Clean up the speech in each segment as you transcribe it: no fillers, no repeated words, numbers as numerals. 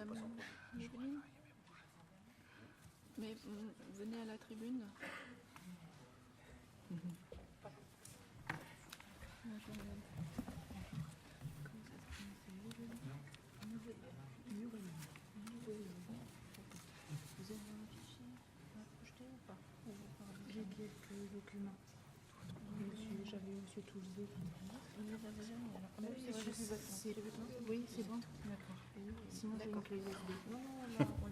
Madame Méveline, mais venez à la tribune. Vous avez un fichier à projeter ou pas? J'ai quelques documents. J'avais monsieur Toulzé. Oui, c'est bon. D'accord. Sinon, j'ai une clé USB. Non, là, on a.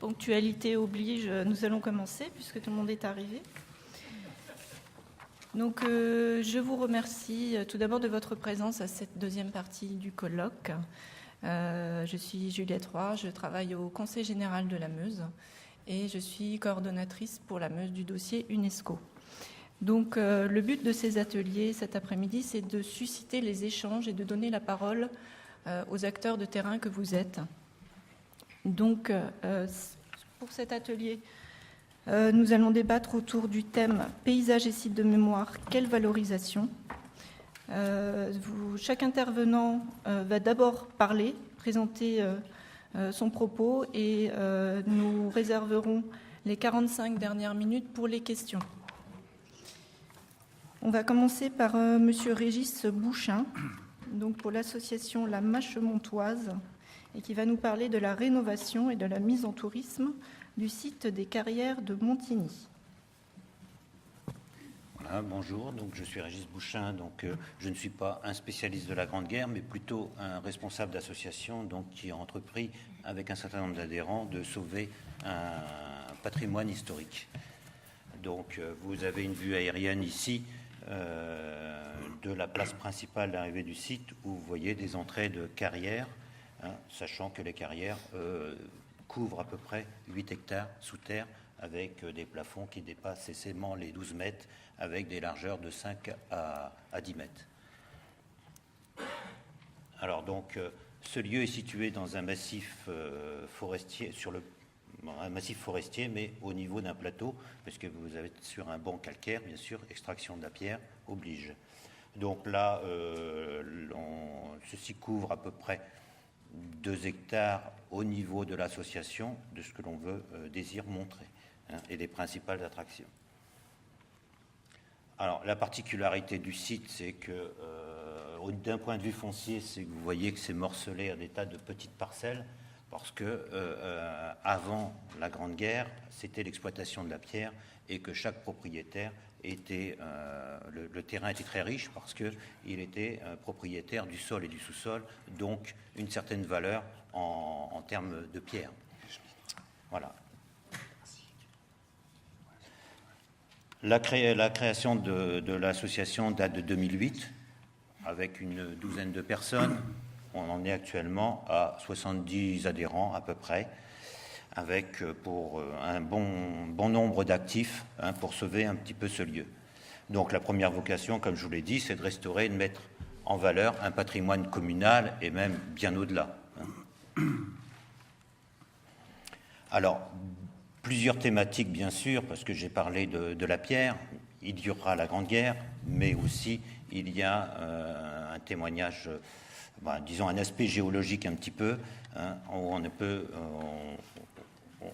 Ponctualité oblige, nous allons commencer puisque tout le monde est arrivé. Donc, je vous remercie tout d'abord de votre présence à cette deuxième partie du colloque. Je suis Juliette Roy, je travaille au Conseil général de la Meuse et je suis coordonnatrice pour la Meuse du dossier UNESCO. Donc, le but de ces ateliers cet après-midi, c'est de susciter les échanges et de donner la parole aux acteurs de terrain que vous êtes. Donc, pour cet atelier, nous allons débattre autour du thème « Paysages et sites de mémoire, quelle valorisation ?» Chaque intervenant va d'abord parler, présenter son propos et nous réserverons les 45 dernières minutes pour les questions. On va commencer par Monsieur Régis Bouchin, donc pour l'association La Mâche Montoise, et qui va nous parler de la rénovation et de la mise en tourisme du site des carrières de Montigny. Voilà, bonjour, donc je suis Régis Bouchin, donc je ne suis pas un spécialiste de la Grande Guerre, mais plutôt un responsable d'association donc, qui a entrepris, avec un certain nombre d'adhérents, de sauver un patrimoine historique. Donc vous avez une vue aérienne ici de la place principale d'arrivée du site, où vous voyez des entrées de carrières, sachant que les carrières couvrent à peu près 8 hectares sous terre, avec des plafonds qui dépassent aisément les 12 mètres, avec des largeurs de 5 à 10 mètres. Alors donc, ce lieu est situé dans un massif forestier, un massif forestier, mais au niveau d'un plateau, parce que vous êtes sur un banc calcaire, bien sûr, extraction de la pierre oblige. Donc là, ceci couvre à peu près 2 hectares au niveau de l'association, de ce que l'on désire montrer, et des principales attractions. Alors, la particularité du site, c'est que, d'un point de vue foncier, c'est que vous voyez que c'est morcelé à des tas de petites parcelles, parce que avant la Grande Guerre, c'était l'exploitation de la pierre, et que chaque propriétaire le terrain était très riche parce qu'il était propriétaire du sol et du sous-sol, donc une certaine valeur en termes de pierre. Voilà. La création de l'association date de 2008, avec une douzaine de personnes. On en est actuellement à 70 adhérents à peu près, avec pour un bon nombre d'actifs pour sauver un petit peu ce lieu. Donc la première vocation, comme je vous l'ai dit, c'est de restaurer et de mettre en valeur un patrimoine communal et même bien au-delà. Alors, plusieurs thématiques bien sûr, parce que j'ai parlé de la pierre, il y aura la Grande Guerre, mais aussi il y a un témoignage, disons un aspect géologique un petit peu, où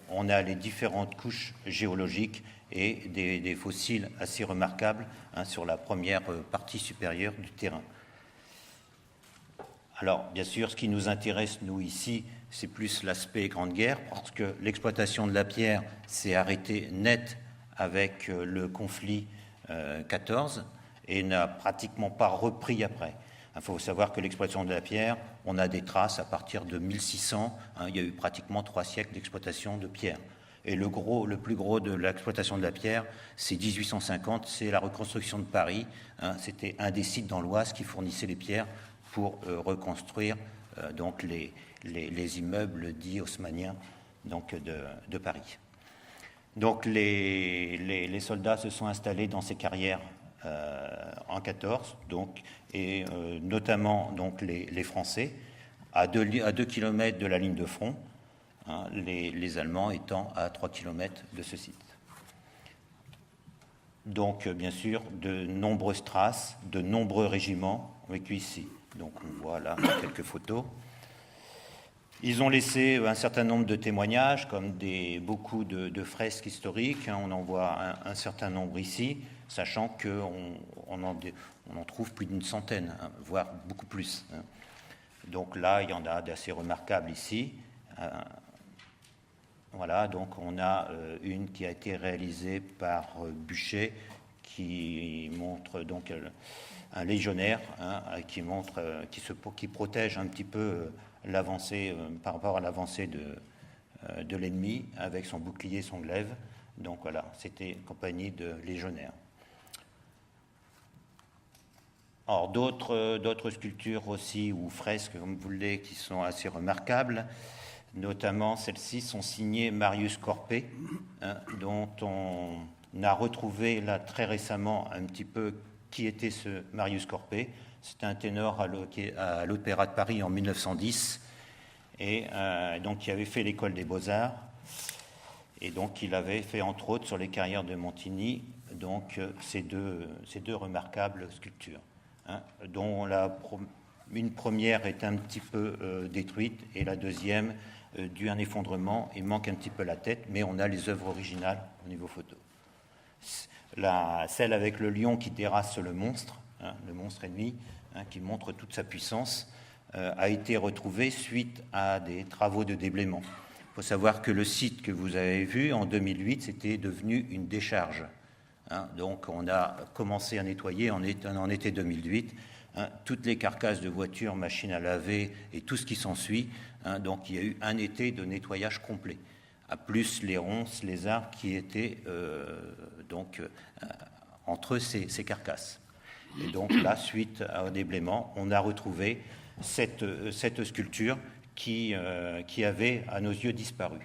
on a les différentes couches géologiques et des fossiles assez remarquables sur la première partie supérieure du terrain. Alors, bien sûr, ce qui nous intéresse, nous, ici, c'est plus l'aspect Grande Guerre, parce que l'exploitation de la pierre s'est arrêtée net avec le conflit 14 et n'a pratiquement pas repris après. Il faut savoir que l'exploitation de la pierre, on a des traces à partir de 1600. Il y a eu pratiquement 3 siècles d'exploitation de pierre. Et le plus gros de l'exploitation de la pierre, c'est 1850, c'est la reconstruction de Paris. C'était un des sites dans l'Oise qui fournissait les pierres pour reconstruire donc les immeubles dits haussmanniens donc de Paris. Donc les soldats se sont installés dans ces carrières en 14, donc, et notamment donc les Français, à 2 km de la ligne de front, hein, les Allemands étant à 3 km de ce site. Donc, bien sûr, de nombreuses traces, de nombreux régiments ont vécu ici. Donc, on voit là quelques photos. Ils ont laissé un certain nombre de témoignages, comme beaucoup de fresques historiques. Hein, on en voit un certain nombre ici, sachant qu'on en trouve plus d'une centaine, hein, voire beaucoup plus. Hein. Donc là, il y en a d'assez remarquables ici. Voilà, donc on a une qui a été réalisée par Buchet, qui montre donc un légionnaire, hein, qui protège un petit peu l'avancée par rapport à l'avancée de l'ennemi avec son bouclier, son glaive. Donc voilà, c'était une compagnie de légionnaires. Alors d'autres sculptures aussi, ou fresques, comme vous voulez, qui sont assez remarquables. Notamment, celles-ci sont signées Marius Corpé, hein, dont on a retrouvé là très récemment un petit peu qui était ce Marius Corpé. C'était un ténor à l'Opéra de Paris en 1910, et donc qui avait fait l'école des Beaux-Arts, et donc il avait fait entre autres sur les carrières de Montigny donc ces deux remarquables sculptures, hein, dont une première est un petit peu détruite et la deuxième dû à un effondrement, il manque un petit peu la tête, mais on a les œuvres originales au niveau photo. Celle avec le lion qui terrasse le monstre, hein, le monstre ennemi, hein, qui montre toute sa puissance, a été retrouvée suite à des travaux de déblaiement. Il faut savoir que le site que vous avez vu en 2008, c'était devenu une décharge. Hein, donc on a commencé à nettoyer en été 2008, hein, toutes les carcasses de voitures, machines à laver et tout ce qui s'ensuit. Hein, donc il y a eu un été de nettoyage complet, à plus les ronces, les arbres qui étaient entre ces carcasses. Et donc là, suite au déblaiement, on a retrouvé cette sculpture qui avait à nos yeux disparu.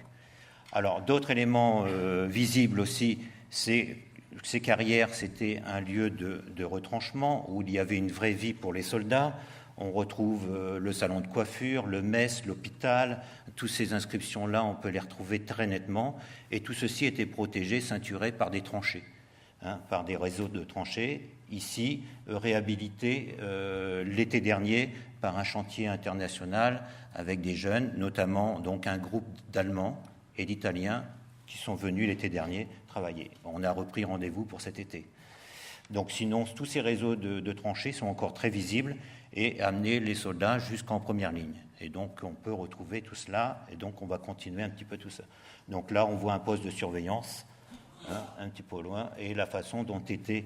Alors d'autres éléments visibles aussi, c'est ces carrières, c'était un lieu de retranchement où il y avait une vraie vie pour les soldats. On retrouve le salon de coiffure, le mess, l'hôpital. Toutes ces inscriptions-là, on peut les retrouver très nettement. Et tout ceci était protégé, ceinturé par des tranchées, hein, par des réseaux de tranchées. Ici, réhabilité l'été dernier par un chantier international avec des jeunes, notamment donc un groupe d'Allemands et d'Italiens qui sont venus l'été dernier travailler. On a repris rendez-vous pour cet été. Donc sinon, tous ces réseaux de tranchées sont encore très visibles et amener les soldats jusqu'en première ligne. Et donc on peut retrouver tout cela, et donc on va continuer un petit peu tout ça. Donc là, on voit un poste de surveillance, hein, un petit peu au loin, et la façon dont étaient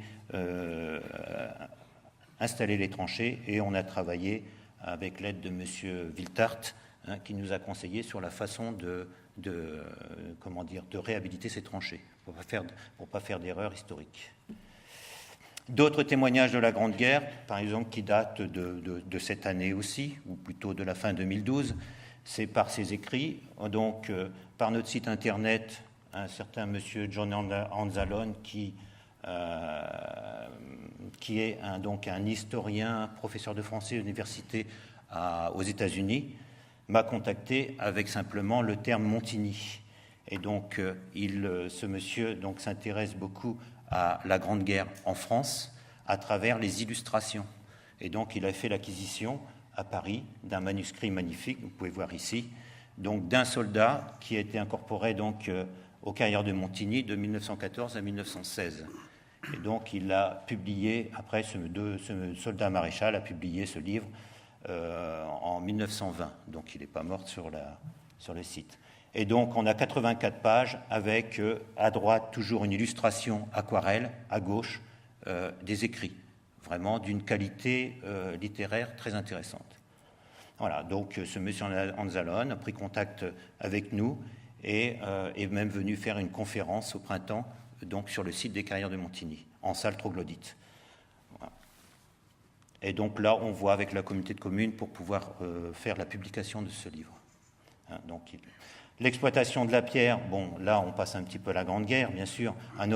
installées les tranchées, et on a travaillé avec l'aide de M. Wiltart, hein, qui nous a conseillé sur la façon de réhabiliter ces tranchées, pour ne pas faire d'erreurs historiques. D'autres témoignages de la Grande Guerre, par exemple, qui datent de cette année aussi, ou plutôt de la fin 2012, c'est par ses écrits. Donc, par notre site internet, un certain monsieur John Anzalone, qui est un historien, professeur de français à l'université aux États-Unis, m'a contacté avec simplement le terme Montigny. Et donc, ce monsieur s'intéresse beaucoup à la Grande Guerre en France à travers les illustrations. Et donc, il a fait l'acquisition à Paris d'un manuscrit magnifique, vous pouvez voir ici, donc d'un soldat qui a été incorporé donc aux carrières de Montigny de 1914 à 1916. Et donc, il a publié, après, ce soldat maréchal a publié ce livre en 1920. Donc, il n'est pas mort sur le site. Et donc, on a 84 pages avec, à droite, toujours une illustration aquarelle, à gauche, des écrits, vraiment d'une qualité littéraire très intéressante. Voilà, donc ce monsieur Anzalone a pris contact avec nous et est même venu faire une conférence au printemps, donc sur le site des carrières de Montigny, en salle troglodyte. Voilà. Et donc là, on voit avec la communauté de communes pour pouvoir faire la publication de ce livre. Hein, donc, l'exploitation de la pierre, bon, là, on passe un petit peu à la Grande Guerre, bien sûr. Une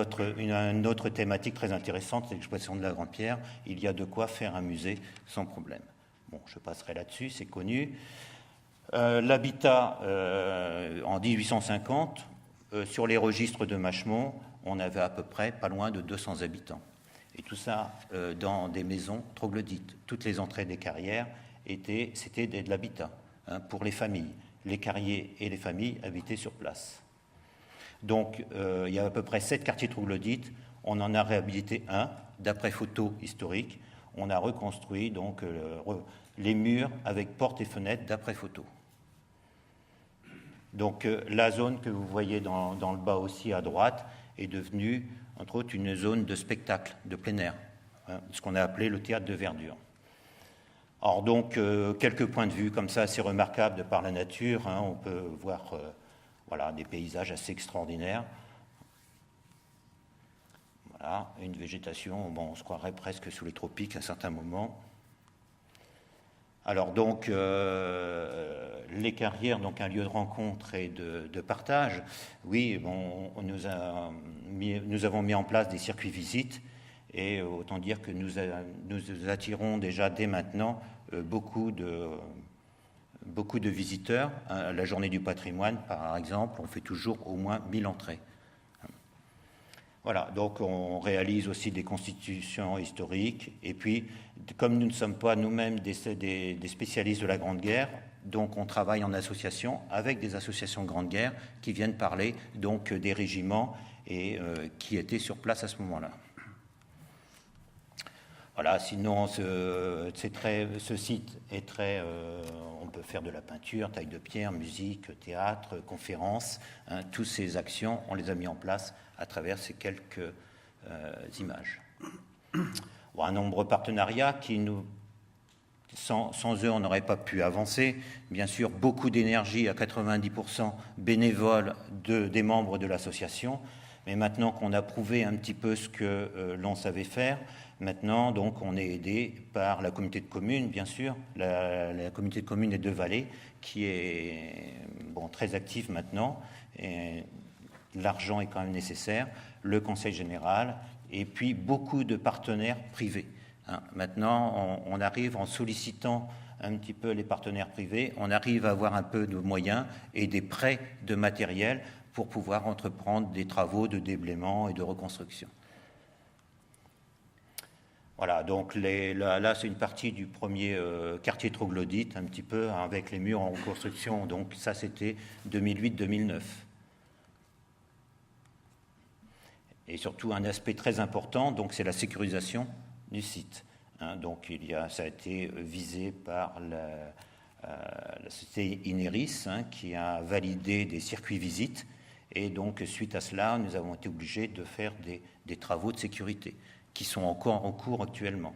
autre thématique très intéressante, c'est l'exploitation de la Grande Pierre. Il y a de quoi faire un musée sans problème. Bon, je passerai là-dessus, c'est connu. L'habitat, en 1850, sur les registres de Machemont, on avait à peu près pas loin de 200 habitants. Et tout ça dans des maisons troglodytes. Toutes les entrées des carrières, c'était de l'habitat pour les familles. Les carriers et les familles habitaient sur place. Donc, il y a à peu près 7 quartiers troglodytes. On en a réhabilité un, d'après photos historiques. On a reconstruit donc, les murs avec portes et fenêtres d'après photos. Donc, la zone que vous voyez dans le bas aussi à droite est devenue, entre autres, une zone de spectacle, de plein air, ce qu'on a appelé le théâtre de verdure. Alors donc, quelques points de vue comme ça assez remarquables de par la nature. On peut voir voilà, des paysages assez extraordinaires. Voilà, une végétation, bon, on se croirait presque sous les tropiques à certains moments. Alors donc, les carrières, donc un lieu de rencontre et de partage. Oui, bon, nous avons mis en place des circuits visites. Et autant dire que nous attirons déjà dès maintenant beaucoup de visiteurs. À la journée du patrimoine, par exemple, on fait toujours au moins 1000 entrées. Voilà, donc on réalise aussi des constitutions historiques. Et puis, comme nous ne sommes pas nous-mêmes des spécialistes de la Grande Guerre, donc on travaille en association avec des associations de Grande Guerre qui viennent parler donc des régiments et qui étaient sur place à ce moment-là. Voilà, sinon, ce site est très... on peut faire de la peinture, taille de pierre, musique, théâtre, conférences. Toutes ces actions, on les a mis en place à travers ces quelques images. Bon, un nombreux partenariats qui sans eux, on n'aurait pas pu avancer. Bien sûr, beaucoup d'énergie, à 90% bénévole des membres de l'association. Mais maintenant qu'on a prouvé un petit peu ce que l'on savait faire, maintenant, donc, on est aidé par la communauté de communes, bien sûr, la communauté de communes des Deux-Vallées, qui est très active maintenant. Et l'argent est quand même nécessaire, le Conseil général, et puis beaucoup de partenaires privés. Maintenant, on arrive, en sollicitant un petit peu les partenaires privés, on arrive à avoir un peu de moyens et des prêts de matériel pour pouvoir entreprendre des travaux de déblaiement et de reconstruction. Voilà, donc là c'est une partie du premier quartier troglodyte, un petit peu, avec les murs en reconstruction. Donc ça, c'était 2008-2009. Et surtout, un aspect très important, donc c'est la sécurisation du site. Donc ça a été visé par la société Ineris, qui a validé des circuits visites. Et donc, suite à cela, nous avons été obligés de faire des travaux de sécurité qui sont encore en cours actuellement.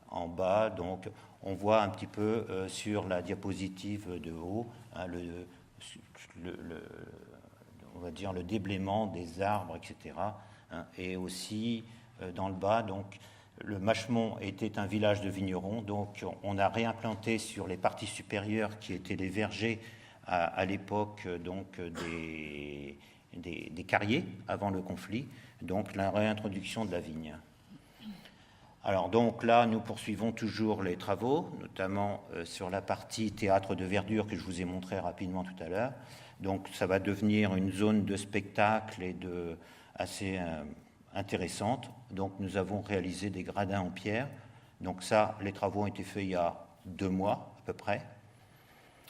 En bas, donc, on voit un petit peu sur la diapositive de haut on va dire le déblaiement des arbres, etc. Et aussi, dans le bas, donc, le Machemont était un village de vignerons, donc on a réimplanté sur les parties supérieures qui étaient les vergers à l'époque donc des carriers avant le conflit, donc la réintroduction de la vigne. Alors donc là, nous poursuivons toujours les travaux, notamment sur la partie théâtre de verdure que je vous ai montré rapidement tout à l'heure. Donc ça va devenir une zone de spectacle et assez intéressante. Donc nous avons réalisé des gradins en pierre. Donc ça, les travaux ont été faits il y a 2 mois à peu près.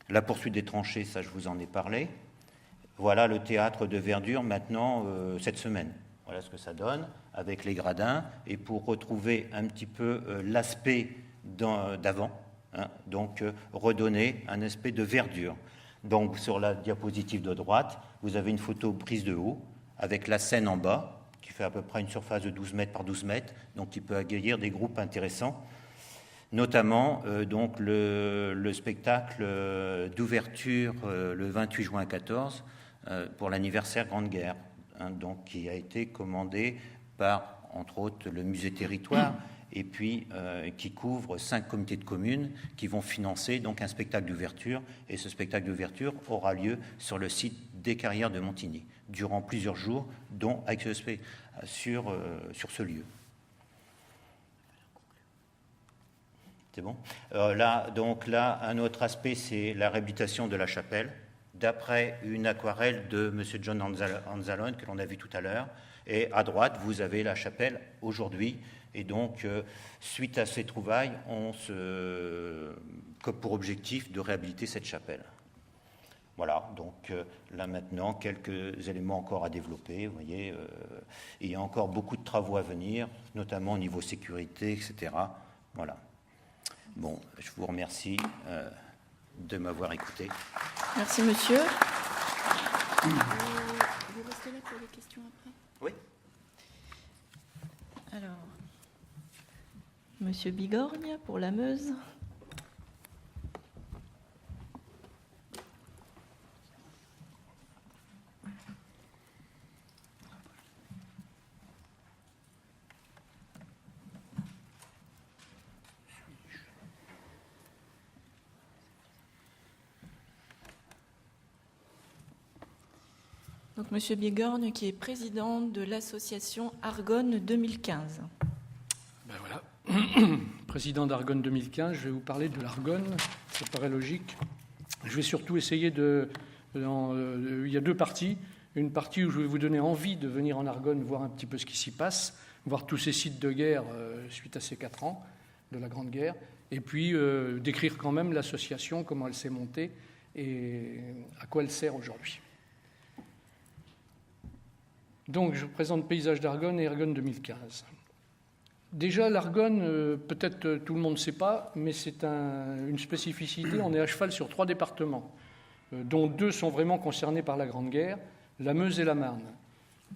La poursuite des tranchées, ça je vous en ai parlé. Voilà le théâtre de verdure maintenant cette semaine. Voilà ce que ça donne avec les gradins. Et pour retrouver un petit peu l'aspect d'avant, donc redonner un aspect de verdure. Donc sur la diapositive de droite, vous avez une photo prise de haut avec la scène en bas, qui fait à peu près une surface de 12 mètres par 12 mètres, donc qui peut accueillir des groupes intéressants. Notamment donc le spectacle d'ouverture le 28 juin 14 pour l'anniversaire Grande Guerre, donc qui a été commandé par, entre autres, le musée Territoire, et puis qui couvre 5 comités de communes qui vont financer donc un spectacle d'ouverture. Et ce spectacle d'ouverture aura lieu sur le site des Carrières de Montigny, durant plusieurs jours, dont avec sur ce lieu. C'est bon. Là, un autre aspect, c'est la réhabilitation de la chapelle, d'après une aquarelle de M. John Anzalone, que l'on a vu tout à l'heure. Et à droite, vous avez la chapelle aujourd'hui. Et donc, suite à ces trouvailles, on se comme pour objectif de réhabiliter cette chapelle. Voilà, donc là maintenant, quelques éléments encore à développer. Vous voyez, il y a encore beaucoup de travaux à venir, notamment au niveau sécurité, etc. Voilà. Bon, je vous remercie de m'avoir écouté. Merci, monsieur. Vous restez là pour les questions après? Oui. Alors, monsieur Bigorgne pour la Meuse. Donc, monsieur Bigorgne, qui est président de l'association Argonne 2015. Ben voilà, président d'Argonne 2015, je vais vous parler de l'Argonne, ça paraît logique. Je vais surtout essayer il y a deux parties. Une partie où je vais vous donner envie de venir en Argonne, voir un petit peu ce qui s'y passe, voir tous ces sites de guerre suite à ces 4 ans de la Grande Guerre, et puis décrire quand même l'association, comment elle s'est montée et à quoi elle sert aujourd'hui. Donc, je présente Paysage d'Argonne et Argonne 2015. Déjà, l'Argonne, peut-être tout le monde ne sait pas, mais c'est une spécificité. On est à cheval sur 3 départements, dont 2 sont vraiment concernés par la Grande Guerre, la Meuse et la Marne.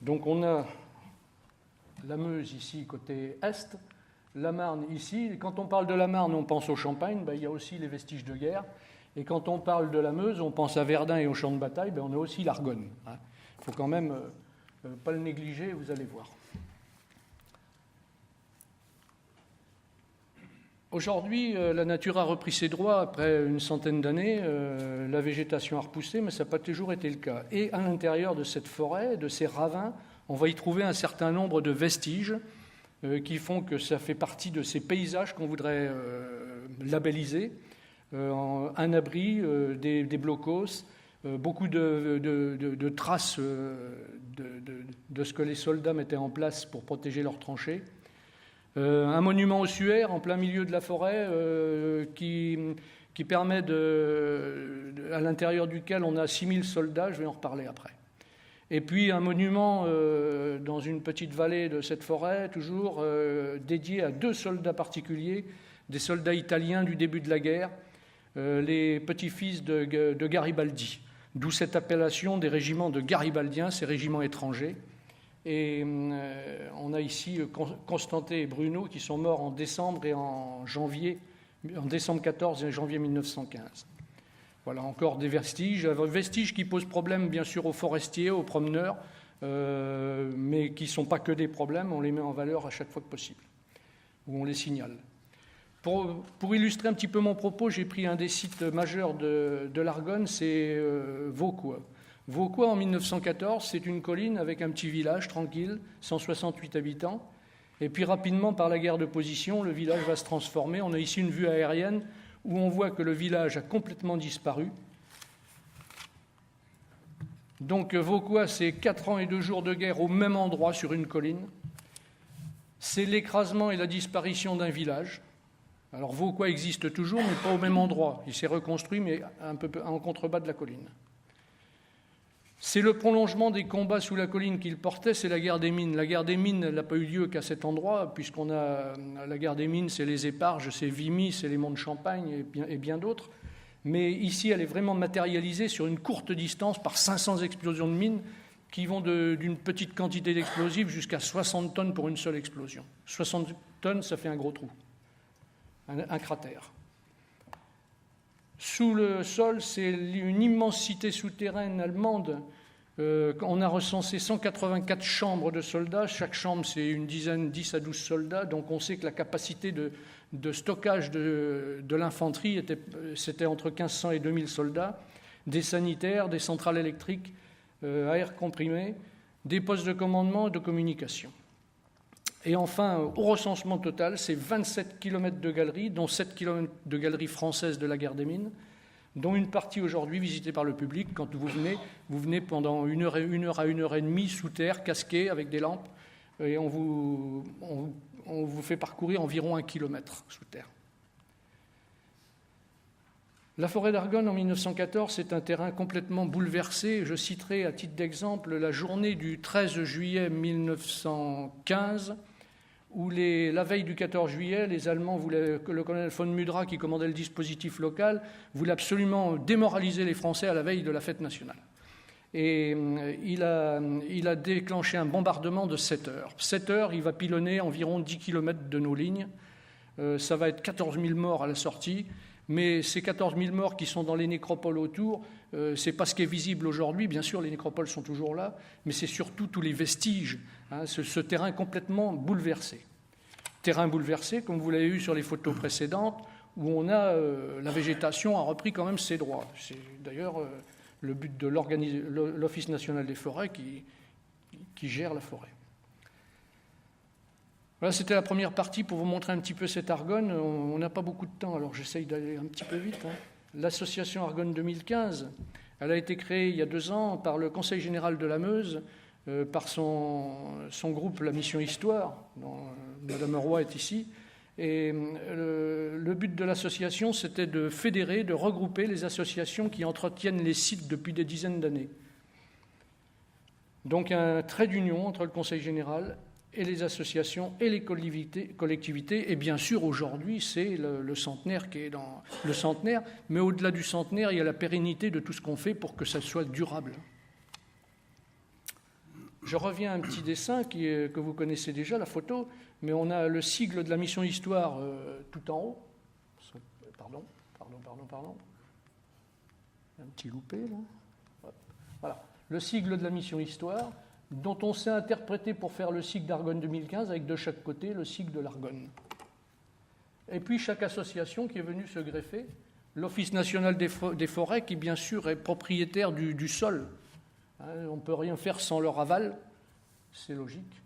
Donc, on a la Meuse ici, côté est, la Marne ici. Et quand on parle de la Marne, on pense au Champagne, il y a aussi les vestiges de guerre. Et quand on parle de la Meuse, on pense à Verdun et aux champs de bataille, on a aussi l'Argonne. Il faut quand même pas le négliger, vous allez voir. Aujourd'hui, la nature a repris ses droits après une centaine d'années. La végétation a repoussé, mais ça n'a pas toujours été le cas. Et à l'intérieur de cette forêt, de ces ravins, on va y trouver un certain nombre de vestiges qui font que ça fait partie de ces paysages qu'on voudrait labelliser. Un abri, des blocos, beaucoup de traces de ce que les soldats mettaient en place pour protéger leurs tranchées. Un monument ossuaire en plein milieu de la forêt qui permet à l'intérieur duquel on a 6000 soldats, je vais en reparler après. Et puis un monument dans une petite vallée de cette forêt, toujours dédié à 2 soldats particuliers, des soldats italiens du début de la guerre, les petits-fils de Garibaldi. D'où cette appellation des régiments de Garibaldiens, ces régiments étrangers. Et on a ici Constantin et Bruno qui sont morts en décembre et en décembre 14 et janvier 1915. Voilà encore des vestiges qui posent problème bien sûr aux forestiers, aux promeneurs, mais qui ne sont pas que des problèmes, on les met en valeur à chaque fois que possible, ou on les signale. Pour illustrer un petit peu mon propos, j'ai pris un des sites majeurs de l'Argonne, c'est Vauquois. Vauquois, en 1914, c'est une colline avec un petit village tranquille, 168 habitants. Et puis rapidement, par la guerre de position, le village va se transformer. On a ici une vue aérienne où on voit que le village a complètement disparu. Donc Vauquois, c'est 4 ans et 2 jours de guerre au même endroit sur une colline. C'est l'écrasement et la disparition d'un village. Alors Vauquois existe toujours, mais pas au même endroit. Il s'est reconstruit, mais un peu en contrebas de la colline. C'est le prolongement des combats sous la colline qu'il portait, c'est la guerre des mines. La guerre des mines n'a pas eu lieu qu'à cet endroit, puisqu'on a la guerre des mines, c'est les Éparges, c'est Vimy, c'est les monts de Champagne et bien d'autres. Mais ici, elle est vraiment matérialisée sur une courte distance par 500 explosions de mines qui vont d'une petite quantité d'explosifs jusqu'à 60 tonnes pour une seule explosion. 60 tonnes, ça fait un gros trou, un cratère. Sous le sol, c'est une immense cité souterraine allemande. On a recensé 184 chambres de soldats. Chaque chambre, c'est une dizaine, 10 à 12 soldats. Donc on sait que la capacité de stockage de l'infanterie, c'était entre 1500 et 2000 soldats. Des sanitaires, des centrales électriques à air comprimé, des postes de commandement et de communication. Et enfin, au recensement total, c'est 27 km de galeries, dont 7 km de galeries françaises de la guerre des mines, dont une partie aujourd'hui visitée par le public. Quand vous venez pendant une heure à une heure et demie sous terre, casqué avec des lampes, et on vous fait parcourir environ 1 kilomètre sous terre. La forêt d'Argonne en 1914, c'est un terrain complètement bouleversé. Je citerai à titre d'exemple la journée du 13 juillet 1915, où la veille du 14 juillet, les Allemands voulaient, le colonel von Mudra, qui commandait le dispositif local, voulait absolument démoraliser les Français à la veille de la fête nationale. Et il a déclenché un bombardement de 7 heures. 7 heures, il va pilonner environ 10 km de nos lignes. Ça va être 14 000 morts à la sortie. Mais ces 14 000 morts qui sont dans les nécropoles autour, ce n'est pas ce qui est visible aujourd'hui. Bien sûr, les nécropoles sont toujours là, mais c'est surtout tous les vestiges, ce terrain complètement bouleversé. Terrain bouleversé, comme vous l'avez vu sur les photos précédentes, où on a la végétation a repris quand même ses droits. C'est d'ailleurs le but de l'Office national des forêts qui gère la forêt. Voilà, c'était la première partie pour vous montrer un petit peu cette Argonne. On n'a pas beaucoup de temps, alors j'essaye d'aller un petit peu vite. L'association Argonne 2015, elle a été créée il y a 2 ans par le Conseil général de la Meuse, par son groupe La Mission Histoire, dont Madame Roy est ici. Et le but de l'association, c'était de fédérer, de regrouper les associations qui entretiennent les sites depuis des dizaines d'années. Donc un trait d'union entre le Conseil général et les associations et les collectivités. Et bien sûr, aujourd'hui, c'est le centenaire qui est dans le centenaire. Mais au-delà du centenaire, il y a la pérennité de tout ce qu'on fait pour que ça soit durable. Je reviens à un petit dessin que vous connaissez déjà, la photo, mais on a le sigle de la mission Histoire tout en haut. Pardon. Un petit loupé, là. Voilà. Le sigle de la mission Histoire, dont on s'est interprété pour faire le sigle d'Argonne 2015, avec de chaque côté le sigle de l'Argonne. Et puis chaque association qui est venue se greffer, l'Office national des forêts, qui bien sûr est propriétaire du sol. On ne peut rien faire sans leur aval, c'est logique.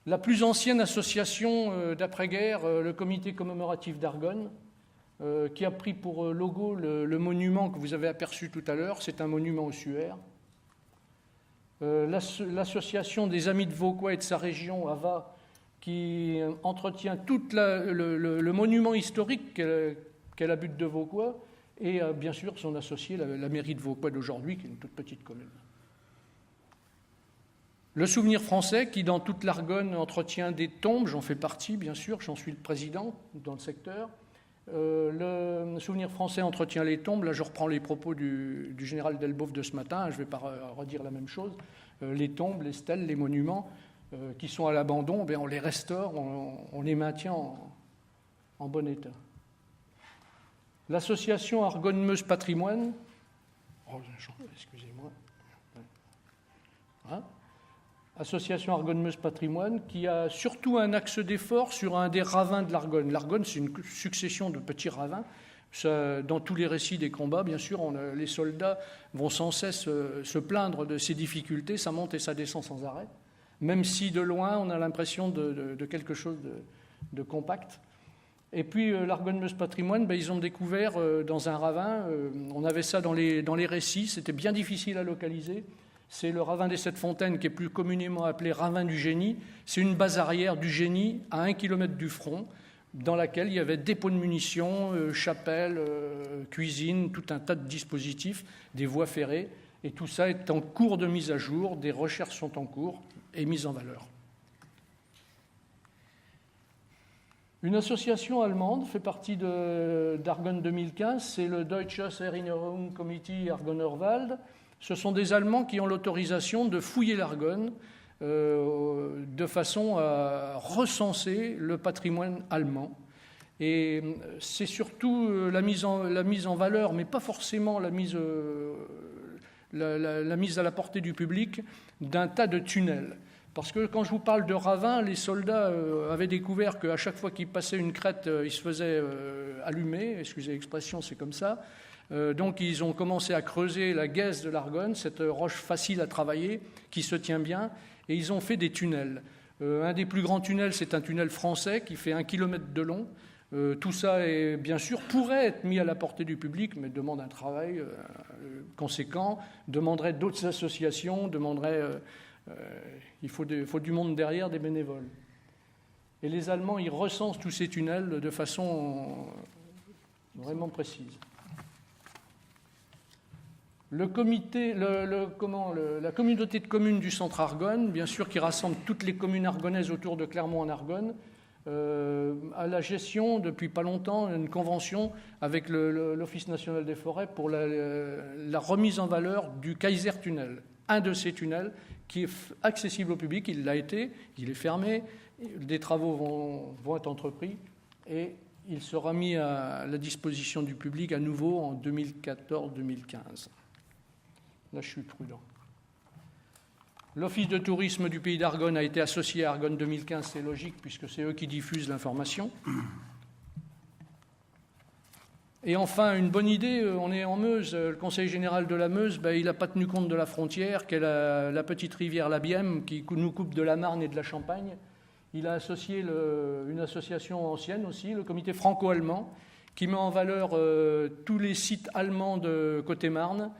La plus ancienne association d'après-guerre, le Comité commémoratif d'Argonne, qui a pris pour logo le monument que vous avez aperçu tout à l'heure, c'est un monument ossuaire. L'association des Amis de Vauquois et de sa région, AVA, qui entretient tout le monument historique qu'est la butte de Vauquois, et bien sûr son associé, la mairie de Vauquois d'aujourd'hui, qui est une toute petite commune. Le Souvenir français, qui dans toute l'Argonne entretient des tombes, j'en fais partie bien sûr, j'en suis le président dans le secteur. Le Souvenir français entretient les tombes. Là, je reprends les propos du général Delboeuf de ce matin. Je ne vais pas redire la même chose. Les tombes, les stèles, les monuments qui sont à l'abandon, on les restaure, on les maintient en bon état. L'association Argonne-Meuse Patrimoine, excusez-moi, Association Argonne-Meuse Patrimoine, qui a surtout un axe d'effort sur un des ravins de l'Argonne. L'Argonne, c'est une succession de petits ravins. Dans tous les récits des combats, bien sûr, les soldats vont sans cesse se plaindre de ces difficultés. Ça monte et ça descend sans arrêt. Même si de loin, on a l'impression de quelque chose de compact. Et puis, l'Argonne-Meuse Patrimoine, ils ont découvert dans un ravin, on avait ça dans les récits, c'était bien difficile à localiser. C'est le ravin des Sept Fontaines, qui est plus communément appelé ravin du Génie. C'est une base arrière du Génie à 1 kilomètre du front, dans laquelle il y avait dépôt de munitions, chapelle, cuisine, tout un tas de dispositifs, des voies ferrées. Et tout ça est en cours de mise à jour, des recherches sont en cours et mises en valeur. Une association allemande fait partie d'Argonne 2015, c'est le Deutsches Erinnerung Committee Argonnerwald. Ce sont des Allemands qui ont l'autorisation de fouiller l'Argonne de façon à recenser le patrimoine allemand. Et c'est surtout la mise en valeur, mais pas forcément la mise à la portée du public, d'un tas de tunnels. Parce que quand je vous parle de ravins, les soldats avaient découvert qu'à chaque fois qu'ils passaient une crête, ils se faisaient allumer, excusez l'expression, c'est comme ça. Donc ils ont commencé à creuser la gaisse de l'Argonne, cette roche facile à travailler, qui se tient bien, et ils ont fait des tunnels. Un des plus grands tunnels, c'est un tunnel français qui fait 1 km de long. Tout ça, est, bien sûr, pourrait être mis à la portée du public, mais demande un travail conséquent, demanderait d'autres associations, il faut du monde derrière, des bénévoles. Et les Allemands, ils recensent tous ces tunnels de façon vraiment précise. La communauté de communes du Centre Argonne, bien sûr, qui rassemble toutes les communes argonnaises autour de Clermont en Argonne, à la gestion, depuis pas longtemps, une convention avec l'Office national des forêts pour la remise en valeur du Kaiser Tunnel. Un de ces tunnels qui est accessible au public, il l'a été, il est fermé, des travaux vont être entrepris et il sera mis à la disposition du public à nouveau en 2014-2015. Là, je suis prudent. L'Office de tourisme du Pays d'Argonne a été associé à Argonne 2015, c'est logique puisque c'est eux qui diffusent l'information. Et enfin, une bonne idée, on est en Meuse, le Conseil général de la Meuse, il n'a pas tenu compte de la frontière, qu'est la petite rivière la Bième, qui nous coupe de la Marne et de la Champagne. Il a associé une association ancienne aussi, le comité franco-allemand, qui met en valeur tous les sites allemands de côté Marne,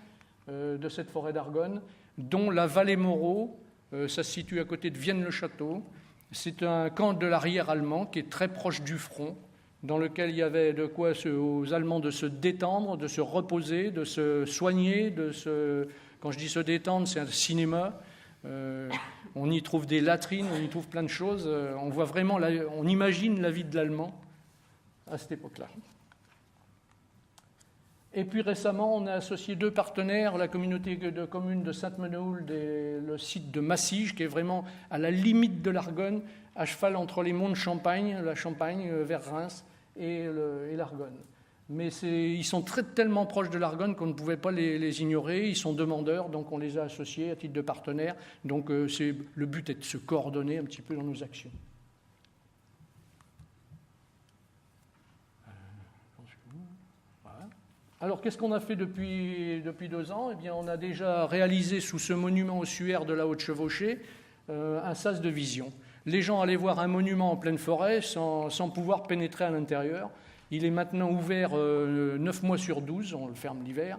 de cette forêt d'Argonne, dont la vallée Moreau, ça se situe à côté de Vienne-le-Château. C'est un camp de l'arrière allemand qui est très proche du front, dans lequel il y avait de quoi aux Allemands de se détendre, de se reposer, de se soigner, quand je dis se détendre, c'est un cinéma. On y trouve des latrines, on y trouve plein de choses. On voit vraiment, on imagine la vie de l'Allemand à cette époque-là. Et puis récemment, on a associé 2 partenaires, la communauté de communes de Sainte-Menehould et le site de Massige, qui est vraiment à la limite de l'Argonne, à cheval entre les monts de Champagne, la Champagne vers Reims et l'Argonne. Mais ils sont tellement proches de l'Argonne qu'on ne pouvait pas les ignorer. Ils sont demandeurs, donc on les a associés à titre de partenaires. Donc le but est de se coordonner un petit peu dans nos actions. Voilà. Alors qu'est-ce qu'on a fait depuis 2 ans ? Eh bien, on a déjà réalisé sous ce monument ossuaire de la Haute-Chevauchée un sas de vision. Les gens allaient voir un monument en pleine forêt sans pouvoir pénétrer à l'intérieur. Il est maintenant ouvert 9 mois sur 12, on le ferme l'hiver,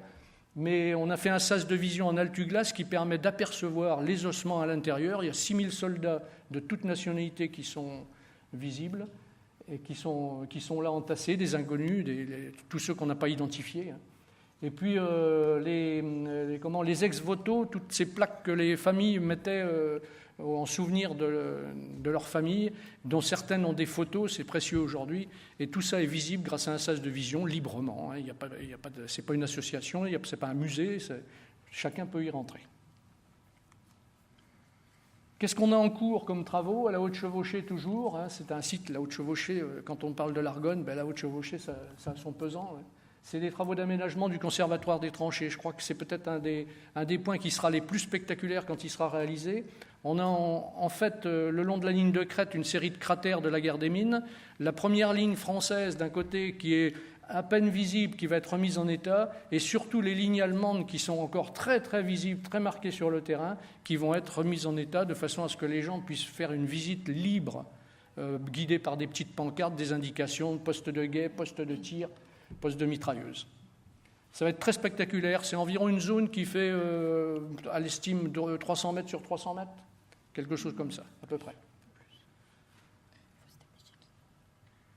mais on a fait un sas de vision en altu-glace qui permet d'apercevoir les ossements à l'intérieur. Il y a 6000 soldats de toutes nationalités qui sont visibles et qui sont là entassés, des inconnus, tous ceux qu'on n'a pas identifiés. Et puis les ex-voto, toutes ces plaques que les familles mettaient en souvenir de leur famille, dont certaines ont des photos, c'est précieux aujourd'hui, et tout ça est visible grâce à un sas de vision librement. C'est pas une association, c'est pas un musée, chacun peut y rentrer. Qu'est-ce qu'on a en cours comme travaux à la Haute-Chevauchée toujours, c'est un site, la Haute-Chevauchée, quand on parle de l'Argonne, la Haute-Chevauchée, ça a son pesant. C'est des travaux d'aménagement du conservatoire des tranchées. Je crois que c'est peut-être un des points qui sera les plus spectaculaires quand il sera réalisé. On a en fait, le long de la ligne de crête, une série de cratères de la guerre des mines. La première ligne française, d'un côté, qui est à peine visible, qui va être remise en état, et surtout les lignes allemandes qui sont encore très très visibles, très marquées sur le terrain, qui vont être remises en état de façon à ce que les gens puissent faire une visite libre, guidée par des petites pancartes, des indications, postes de guet, postes de tir, postes de mitrailleuse. Ça va être très spectaculaire. C'est environ une zone qui fait, à l'estime, de 300 mètres sur 300 mètres. Quelque chose comme ça, à peu près.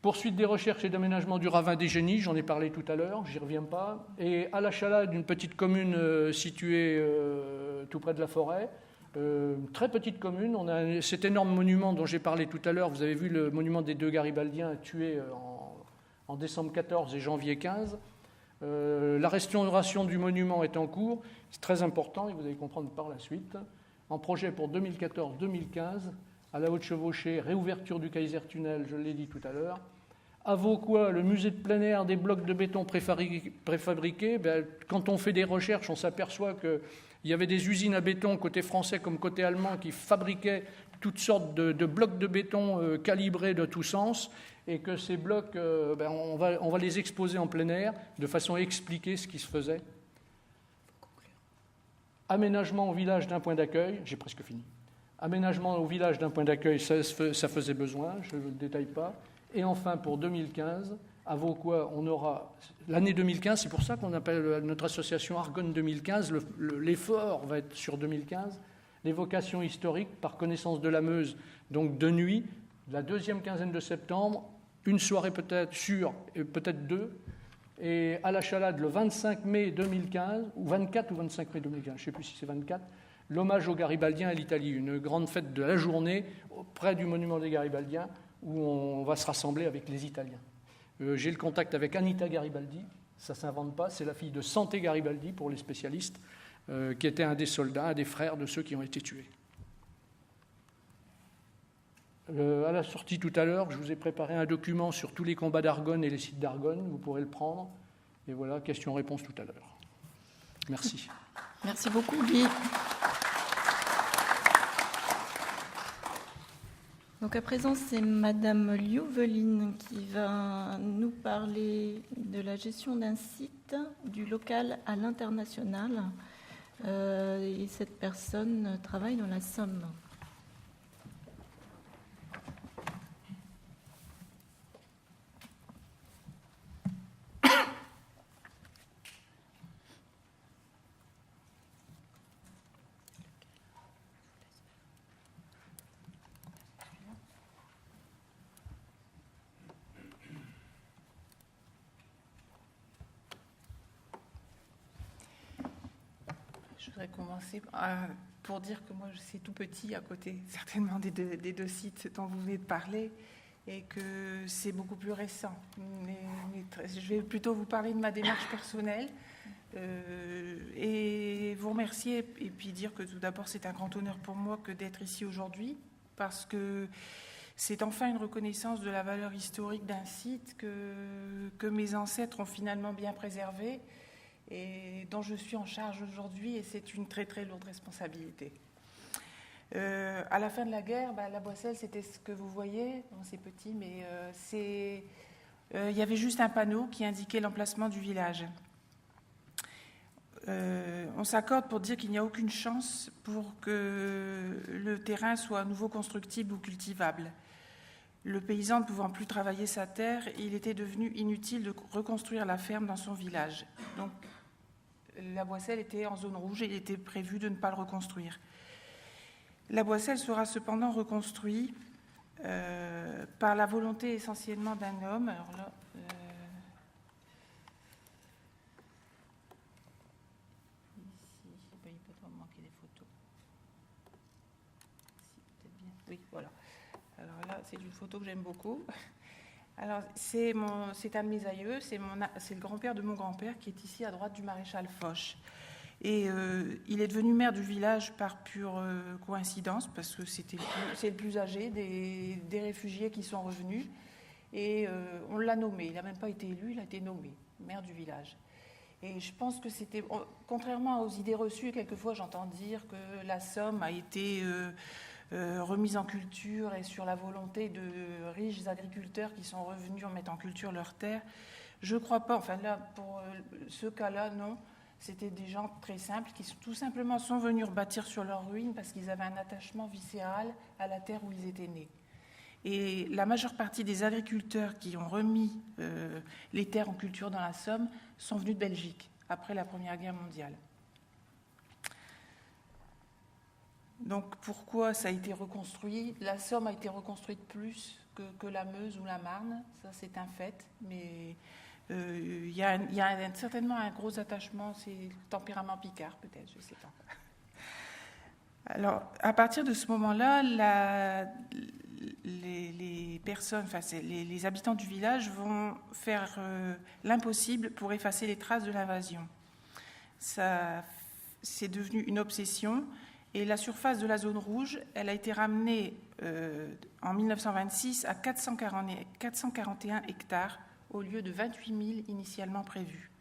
Poursuite des recherches et d'aménagement du ravin des Génies, j'en ai parlé tout à l'heure, j'y reviens pas. Et à la Chalade, une petite commune située tout près de la forêt. Très petite commune. On a cet énorme monument dont j'ai parlé tout à l'heure. Vous avez vu le monument des 2 Garibaldiens tués en décembre 14 et janvier 15. La restauration du monument est en cours. C'est très important et vous allez comprendre par la suite. En projet pour 2014-2015, à la Haute-Chevauchée, réouverture du Kaiser Tunnel, je l'ai dit tout à l'heure. À Vauquois, le musée de plein air des blocs de béton préfabriqués. Quand on fait des recherches, on s'aperçoit qu'il y avait des usines à béton côté français comme côté allemand qui fabriquaient toutes sortes de blocs de béton calibrés de tous sens et que ces blocs, on va les exposer en plein air de façon à expliquer ce qui se faisait. Aménagement au village d'un point d'accueil, j'ai presque fini. Aménagement au village d'un point d'accueil, ça faisait besoin, je ne le détaille pas. Et enfin, pour 2015, à Vauquois, on aura l'année 2015, c'est pour ça qu'on appelle notre association Argonne 2015, l'effort va être sur 2015, l'évocation historique par connaissance de la Meuse, donc de nuit, la deuxième quinzaine de septembre, une soirée peut-être sûre, et peut-être deux, et à la Chalade le 25 mai 2015, ou 24 ou 25 mai 2015, je ne sais plus si c'est 24, l'hommage aux Garibaldiens à l'Italie, une grande fête de la journée près du monument des Garibaldiens, où on va se rassembler avec les Italiens. J'ai le contact avec Anita Garibaldi, ça ne s'invente pas, c'est la fille de Santé Garibaldi pour les spécialistes, qui était un des soldats, un des frères de ceux qui ont été tués. À la sortie tout à l'heure, je vous ai préparé un document sur tous les combats d'Argonne et les sites d'Argonne, vous pourrez le prendre. Et voilà, questions-réponses tout à l'heure. Merci. Merci beaucoup, Guy. Donc à présent, c'est Madame Liouveline qui va nous parler de la gestion d'un site du local à l'international. Et cette personne travaille dans la Somme. Je voudrais commencer pour dire que moi, c'est tout petit à côté, certainement, des deux sites dont vous venez de parler, et que c'est beaucoup plus récent. Je vais plutôt vous parler de ma démarche personnelle et vous remercier, et puis dire que tout d'abord, c'est un grand honneur pour moi que d'être ici aujourd'hui, parce que c'est enfin une reconnaissance de la valeur historique d'un site que mes ancêtres ont finalement bien préservé, et dont je suis en charge aujourd'hui, et c'est une très très lourde responsabilité. À la fin de la guerre, la Boisselle, c'était ce que vous voyez, bon, c'est petit, mais il y avait juste un panneau qui indiquait l'emplacement du village. On s'accorde pour dire qu'il n'y a aucune chance pour que le terrain soit à nouveau constructible ou cultivable. Le paysan ne pouvant plus travailler sa terre, il était devenu inutile de reconstruire la ferme dans son village. Donc, la Boisselle était en zone rouge et il était prévu de ne pas le reconstruire. La Boisselle sera cependant reconstruite par la volonté essentiellement d'un homme. Alors là, ici, il peut pas manquer des photos. Si, peut-être bien. Oui, voilà. Alors là, c'est une photo que j'aime beaucoup. Alors, c'est un de mes aïeux, c'est le grand-père de mon grand-père qui est ici à droite du maréchal Foch. Et il est devenu maire du village par pure coïncidence, parce que c'est le plus âgé des réfugiés qui sont revenus. Et on l'a nommé, il n'a même pas été élu, il a été nommé maire du village. Et je pense que c'était, contrairement aux idées reçues, quelquefois j'entends dire que la Somme a été remise en culture et sur la volonté de riches agriculteurs qui sont revenus en mettant en culture leurs terres. Je ne crois pas, enfin là, pour ce cas-là, non. C'était des gens très simples qui tout simplement sont venus rebâtir sur leurs ruines parce qu'ils avaient un attachement viscéral à la terre où ils étaient nés. Et la majeure partie des agriculteurs qui ont remis les terres en culture dans la Somme sont venus de Belgique, après la Première Guerre mondiale. Donc pourquoi ça a été reconstruit? La Somme a été reconstruite plus que la Meuse ou la Marne, ça c'est un fait, mais il y a certainement un gros attachement, c'est le tempérament picard peut-être, je ne sais pas. Alors à partir de ce moment-là, les personnes, enfin les habitants du village vont faire l'impossible pour effacer les traces de l'invasion. Ça, c'est devenu une obsession. Et la surface de la zone rouge, elle a été ramenée en 1926 à 441 hectares au lieu de 28 000 initialement prévus.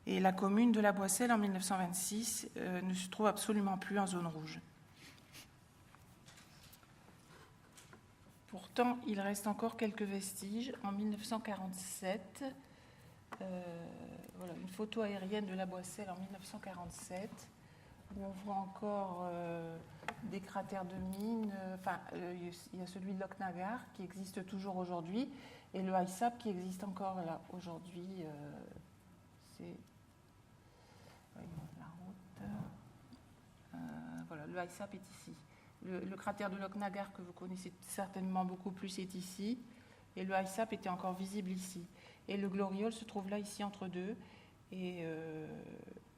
Et la commune de la Boisselle en 1926 ne se trouve absolument plus en zone rouge. Pourtant, il reste encore quelques vestiges. En 1947, voilà une photo aérienne de la Boisselle en 1947. où on voit encore des cratères de mines. Il y a celui de Lochnagar qui existe toujours aujourd'hui, et le ISAP qui existe encore là aujourd'hui. C'est la route. Voilà, le ISAP est ici. Le cratère de Lochnagar, que vous connaissez certainement beaucoup plus, est ici. Et le ISAP était encore visible ici. Et le gloriole se trouve là, ici, entre deux. Et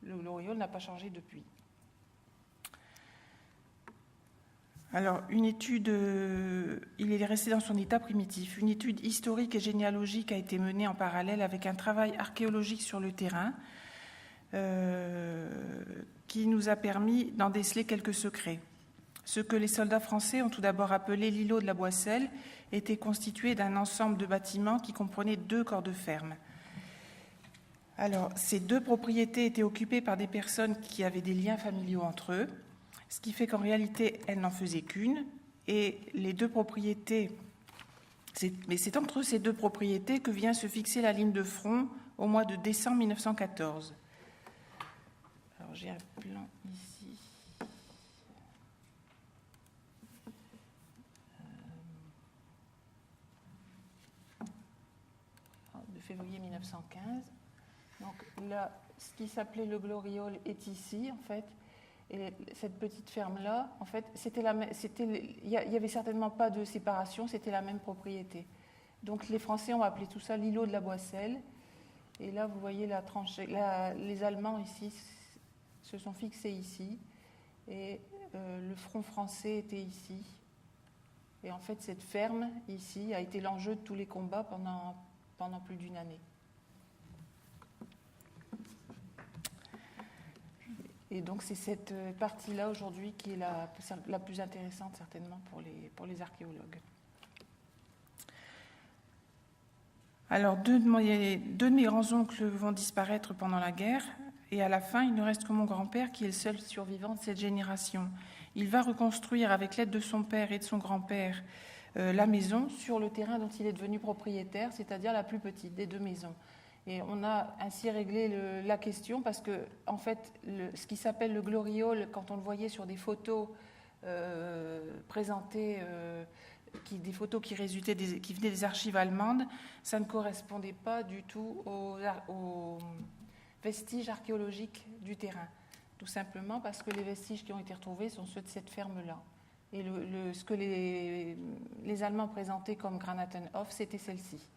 le gloriole n'a pas changé depuis. Alors, une étude, il est resté dans son état primitif. Une étude historique et généalogique a été menée en parallèle avec un travail archéologique sur le terrain qui nous a permis d'en déceler quelques secrets. Ce que les soldats français ont tout d'abord appelé l'îlot de la Boisselle était constitué d'un ensemble de bâtiments qui comprenaient 2 corps de ferme. Alors, ces 2 propriétés étaient occupées par des personnes qui avaient des liens familiaux entre eux, ce qui fait qu'en réalité, elles n'en faisaient qu'une. Et les 2 propriétés, mais c'est entre ces 2 propriétés que vient se fixer la ligne de front au mois de décembre 1914. Alors, j'ai un plan ici. De février 1915. Donc là, ce qui s'appelait le gloriole est ici, en fait. Et cette petite ferme-là, en fait, il n'y avait certainement pas de séparation, c'était la même propriété. Donc les Français ont appelé tout ça l'îlot de la Boisselle. Et là, vous voyez la tranchée. Les Allemands, ici, se sont fixés ici. Et le front français était ici. Et en fait, cette ferme, ici, a été l'enjeu de tous les combats pendant plus d'1 année. Et donc, c'est cette partie-là, aujourd'hui, qui est la plus intéressante, certainement, pour les archéologues. Alors, 2 de mes grands-oncles vont disparaître pendant la guerre, et à la fin, il ne reste que mon grand-père, qui est le seul survivant de cette génération. Il va reconstruire, avec l'aide de son père et de son grand-père, la maison sur le terrain dont il est devenu propriétaire, c'est-à-dire la plus petite des 2 maisons. Et on a ainsi réglé la question parce que, en fait, ce qui s'appelle le gloriole, quand on le voyait sur des photos présentées, des photos qui venaient des archives allemandes, ça ne correspondait pas du tout aux vestiges archéologiques du terrain. Tout simplement parce que les vestiges qui ont été retrouvés sont ceux de cette ferme-là. Et ce que les Allemands présentaient comme Granatenhof, c'était celle-ci.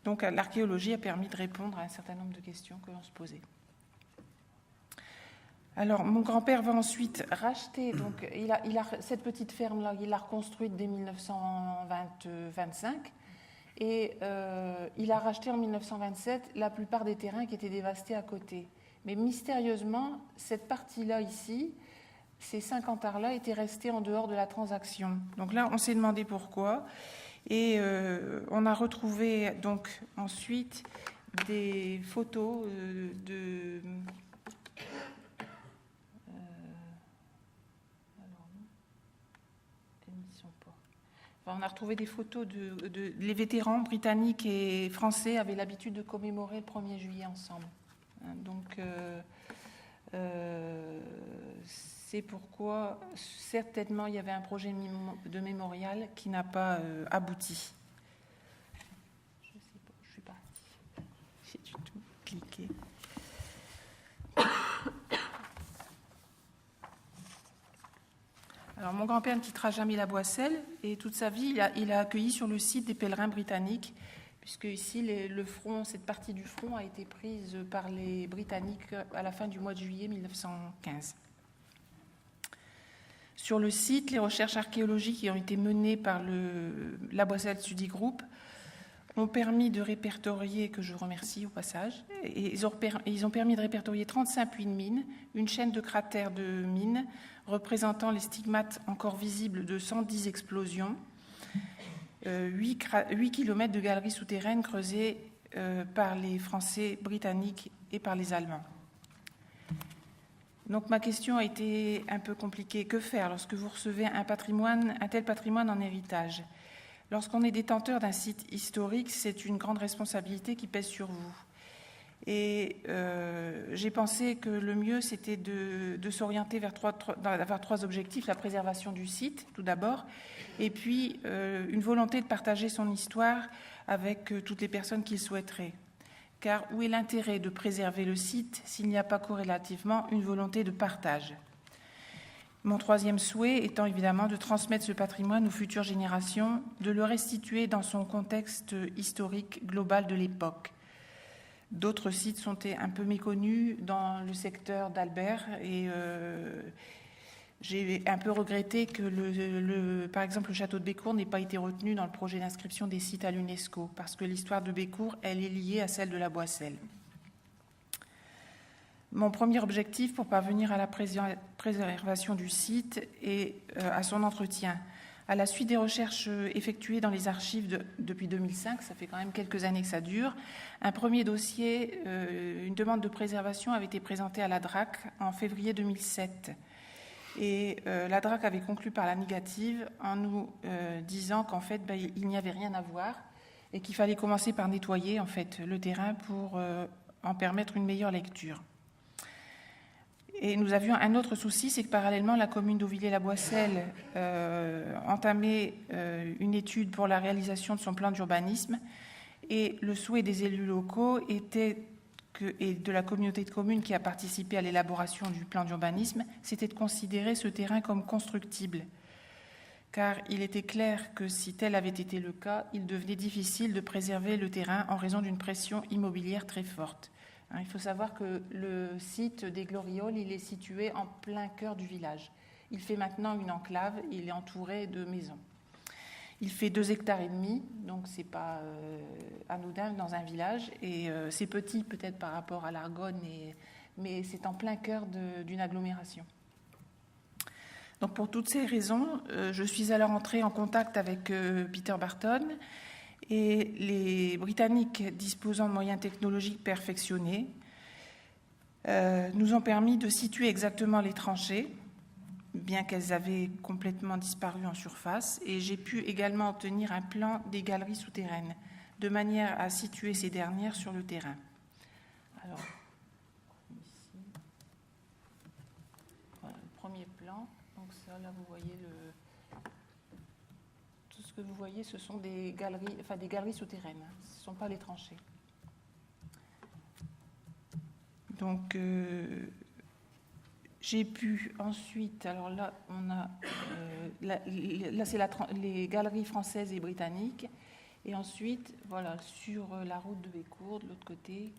Donc l'archéologie a permis de répondre à un certain nombre de questions que l'on se posait. Alors mon grand-père va ensuite racheter, donc il a cette petite ferme-là, il l'a reconstruite dès 1925 et il a racheté en 1927 la plupart des terrains qui étaient dévastés à côté. Mais mystérieusement, cette partie-là ici, ces 50 arts-là étaient restés en dehors de la transaction. Donc là, on s'est demandé pourquoi. Et on a retrouvé donc ensuite des photos on a retrouvé des photos les vétérans britanniques et français avaient l'habitude de commémorer le 1er juillet ensemble. Donc c'est pourquoi certainement il y avait un projet de mémorial qui n'a pas abouti. Je sais pas, je suis partie. J'ai du tout cliqué. Alors mon grand-père ne quittera jamais la Boisselle et toute sa vie il a accueilli sur le site des pèlerins britanniques, puisque ici le front, cette partie du front a été prise par les Britanniques à la fin du mois de juillet 1915. Sur le site, les recherches archéologiques qui ont été menées par la Boisselle Study Group ont permis de répertorier, que je remercie au passage, et ils ont permis de répertorier 35 puits de mines, une chaîne de cratères de mines représentant les stigmates encore visibles de 110 explosions, 8 km de galeries souterraines creusées par les Français, Britanniques et par les Allemands. Donc ma question a été un peu compliquée. Que faire lorsque vous recevez un tel patrimoine en héritage ? Lorsqu'on est détenteur d'un site historique, c'est une grande responsabilité qui pèse sur vous. Et j'ai pensé que le mieux, c'était de s'orienter vers trois objectifs. La préservation du site, tout d'abord, et puis une volonté de partager son histoire avec toutes les personnes qui le souhaiteraient. Car où est l'intérêt de préserver le site s'il n'y a pas corrélativement une volonté de partage ? Mon troisième souhait étant évidemment de transmettre ce patrimoine aux futures générations, de le restituer dans son contexte historique global de l'époque. D'autres sites sont un peu méconnus dans le secteur d'Albert et j'ai un peu regretté que, par exemple, le château de Bécourt n'ait pas été retenu dans le projet d'inscription des sites à l'UNESCO, parce que l'histoire de Bécourt, elle est liée à celle de la Boisselle. Mon premier objectif pour parvenir à la préservation du site et à son entretien. À la suite des recherches effectuées dans les archives depuis 2005, ça fait quand même quelques années que ça dure, un premier dossier, une demande de préservation avait été présentée à la DRAC en février 2007. Et la DRAC avait conclu par la négative en nous disant qu'en fait, il n'y avait rien à voir et qu'il fallait commencer par nettoyer en fait, le terrain pour en permettre une meilleure lecture. Et nous avions un autre souci, c'est que parallèlement, la commune d'Auvillers-la-Boisselle entamait une étude pour la réalisation de son plan d'urbanisme et le souhait des élus locaux était et de la communauté de communes qui a participé à l'élaboration du plan d'urbanisme, c'était de considérer ce terrain comme constructible. Car il était clair que si tel avait été le cas, il devenait difficile de préserver le terrain en raison d'une pression immobilière très forte. Il faut savoir que le site des Glorioles, il est situé en plein cœur du village. Il fait maintenant une enclave, il est entouré de maisons. Il fait 2,5 hectares, donc ce n'est pas anodin dans un village. Et c'est petit peut-être par rapport à l'Argonne, mais c'est en plein cœur d'une agglomération. Donc pour toutes ces raisons, je suis alors entrée en contact avec Peter Barton. Et les Britanniques, disposant de moyens technologiques perfectionnés, nous ont permis de situer exactement les tranchées, bien qu'elles avaient complètement disparu en surface, et j'ai pu également obtenir un plan des galeries souterraines, de manière à situer ces dernières sur le terrain. Alors, ici, voilà le premier plan. Donc ça, là, vous voyez tout ce que vous voyez, ce sont des galeries souterraines. Ce ne sont pas les tranchées. Donc, j'ai pu ensuite, alors là, on a, là c'est les galeries françaises et britanniques, et ensuite, voilà, sur la route de Bécourt, de l'autre côté,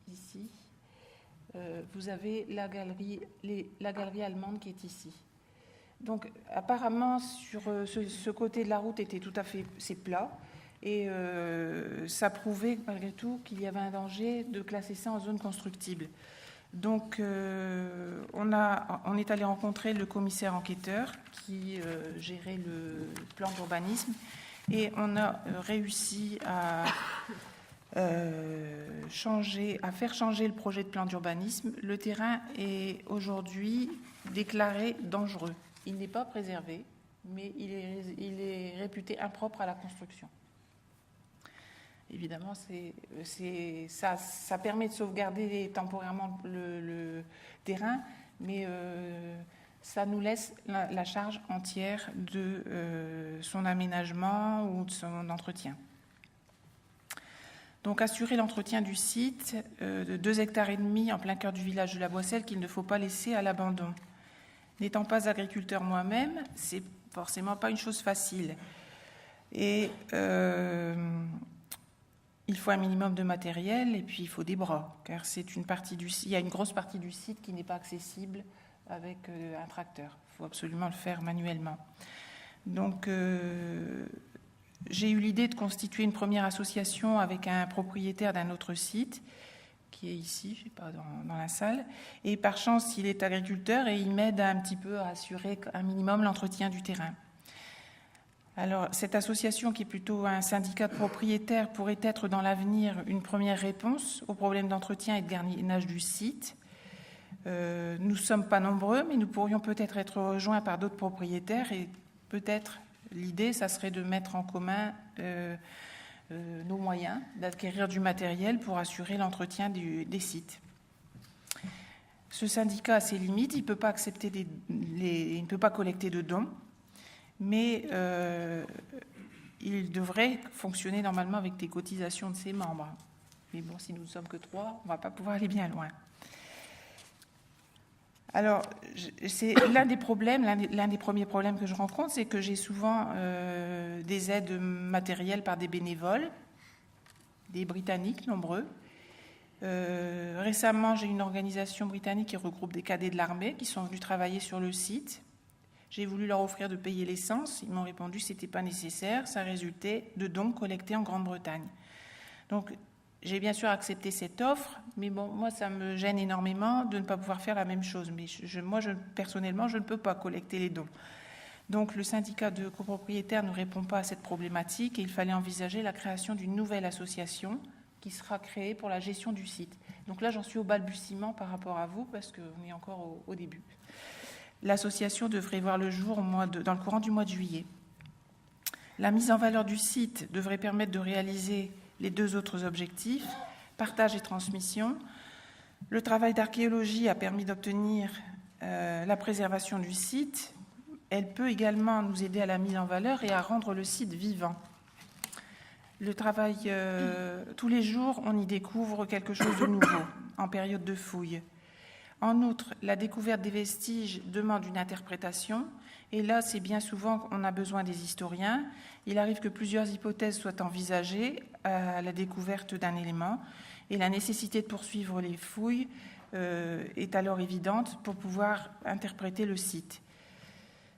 ici, vous avez la galerie allemande qui est ici. Donc, apparemment, sur ce côté de la route était tout à fait, c'est plat, et ça prouvait malgré tout qu'il y avait un danger de classer ça en zone constructible. Donc, on est allé rencontrer le commissaire enquêteur qui gérait le plan d'urbanisme et on a réussi à faire changer le projet de plan d'urbanisme. Le terrain est aujourd'hui déclaré dangereux. Il n'est pas préservé, mais il est réputé impropre à la construction. Évidemment, ça permet de sauvegarder temporairement le terrain, mais ça nous laisse la charge entière de son aménagement ou de son entretien. Donc, assurer l'entretien du site de 2,5 hectares en plein cœur du village de la Boisselle qu'il ne faut pas laisser à l'abandon. N'étant pas agriculteur moi-même, c'est forcément pas une chose facile. Et il faut un minimum de matériel et puis il faut des bras, car il y a une grosse partie du site qui n'est pas accessible avec un tracteur. Il faut absolument le faire manuellement. Donc, j'ai eu l'idée de constituer une première association avec un propriétaire d'un autre site, qui est ici, je ne sais pas, dans la salle. Et par chance, il est agriculteur et il m'aide un petit peu à assurer un minimum l'entretien du terrain. Alors, cette association, qui est plutôt un syndicat de propriétaires, pourrait être dans l'avenir une première réponse aux problèmes d'entretien et de gardiennage du site. Nous ne sommes pas nombreux, mais nous pourrions peut-être être rejoints par d'autres propriétaires et peut-être l'idée, ça serait de mettre en commun nos moyens d'acquérir du matériel pour assurer l'entretien des sites. Ce syndicat a ses limites, il ne peut pas accepter il ne peut pas collecter de dons, mais il devrait fonctionner normalement avec des cotisations de ses membres. Mais bon, si nous ne sommes que 3, on ne va pas pouvoir aller bien loin. Alors, c'est l'un des premiers problèmes que je rencontre, c'est que j'ai souvent des aides matérielles par des bénévoles, des Britanniques nombreux. Récemment, j'ai une organisation britannique qui regroupe des cadets de l'armée qui sont venus travailler sur le site. J'ai voulu leur offrir de payer l'essence. Ils m'ont répondu que ce n'était pas nécessaire. Ça résultait de dons collectés en Grande-Bretagne. Donc, j'ai bien sûr accepté cette offre, mais bon, moi, ça me gêne énormément de ne pas pouvoir faire la même chose. Mais personnellement, je ne peux pas collecter les dons. Donc, le syndicat de copropriétaires ne répond pas à cette problématique et il fallait envisager la création d'une nouvelle association qui sera créée pour la gestion du site. Donc là, j'en suis au balbutiement par rapport à vous parce qu'on est encore au début. L'association devrait voir le jour dans le courant du mois de juillet. La mise en valeur du site devrait permettre de réaliser les 2 autres objectifs, partage et transmission. Le travail d'archéologie a permis d'obtenir la préservation du site. Elle peut également nous aider à la mise en valeur et à rendre le site vivant. Le travail, tous les jours, on y découvre quelque chose de nouveau en période de fouille. En outre, la découverte des vestiges demande une interprétation. Et là, c'est bien souvent qu'on a besoin des historiens. Il arrive que plusieurs hypothèses soient envisagées à la découverte d'un élément. Et la nécessité de poursuivre les fouilles est alors évidente pour pouvoir interpréter le site.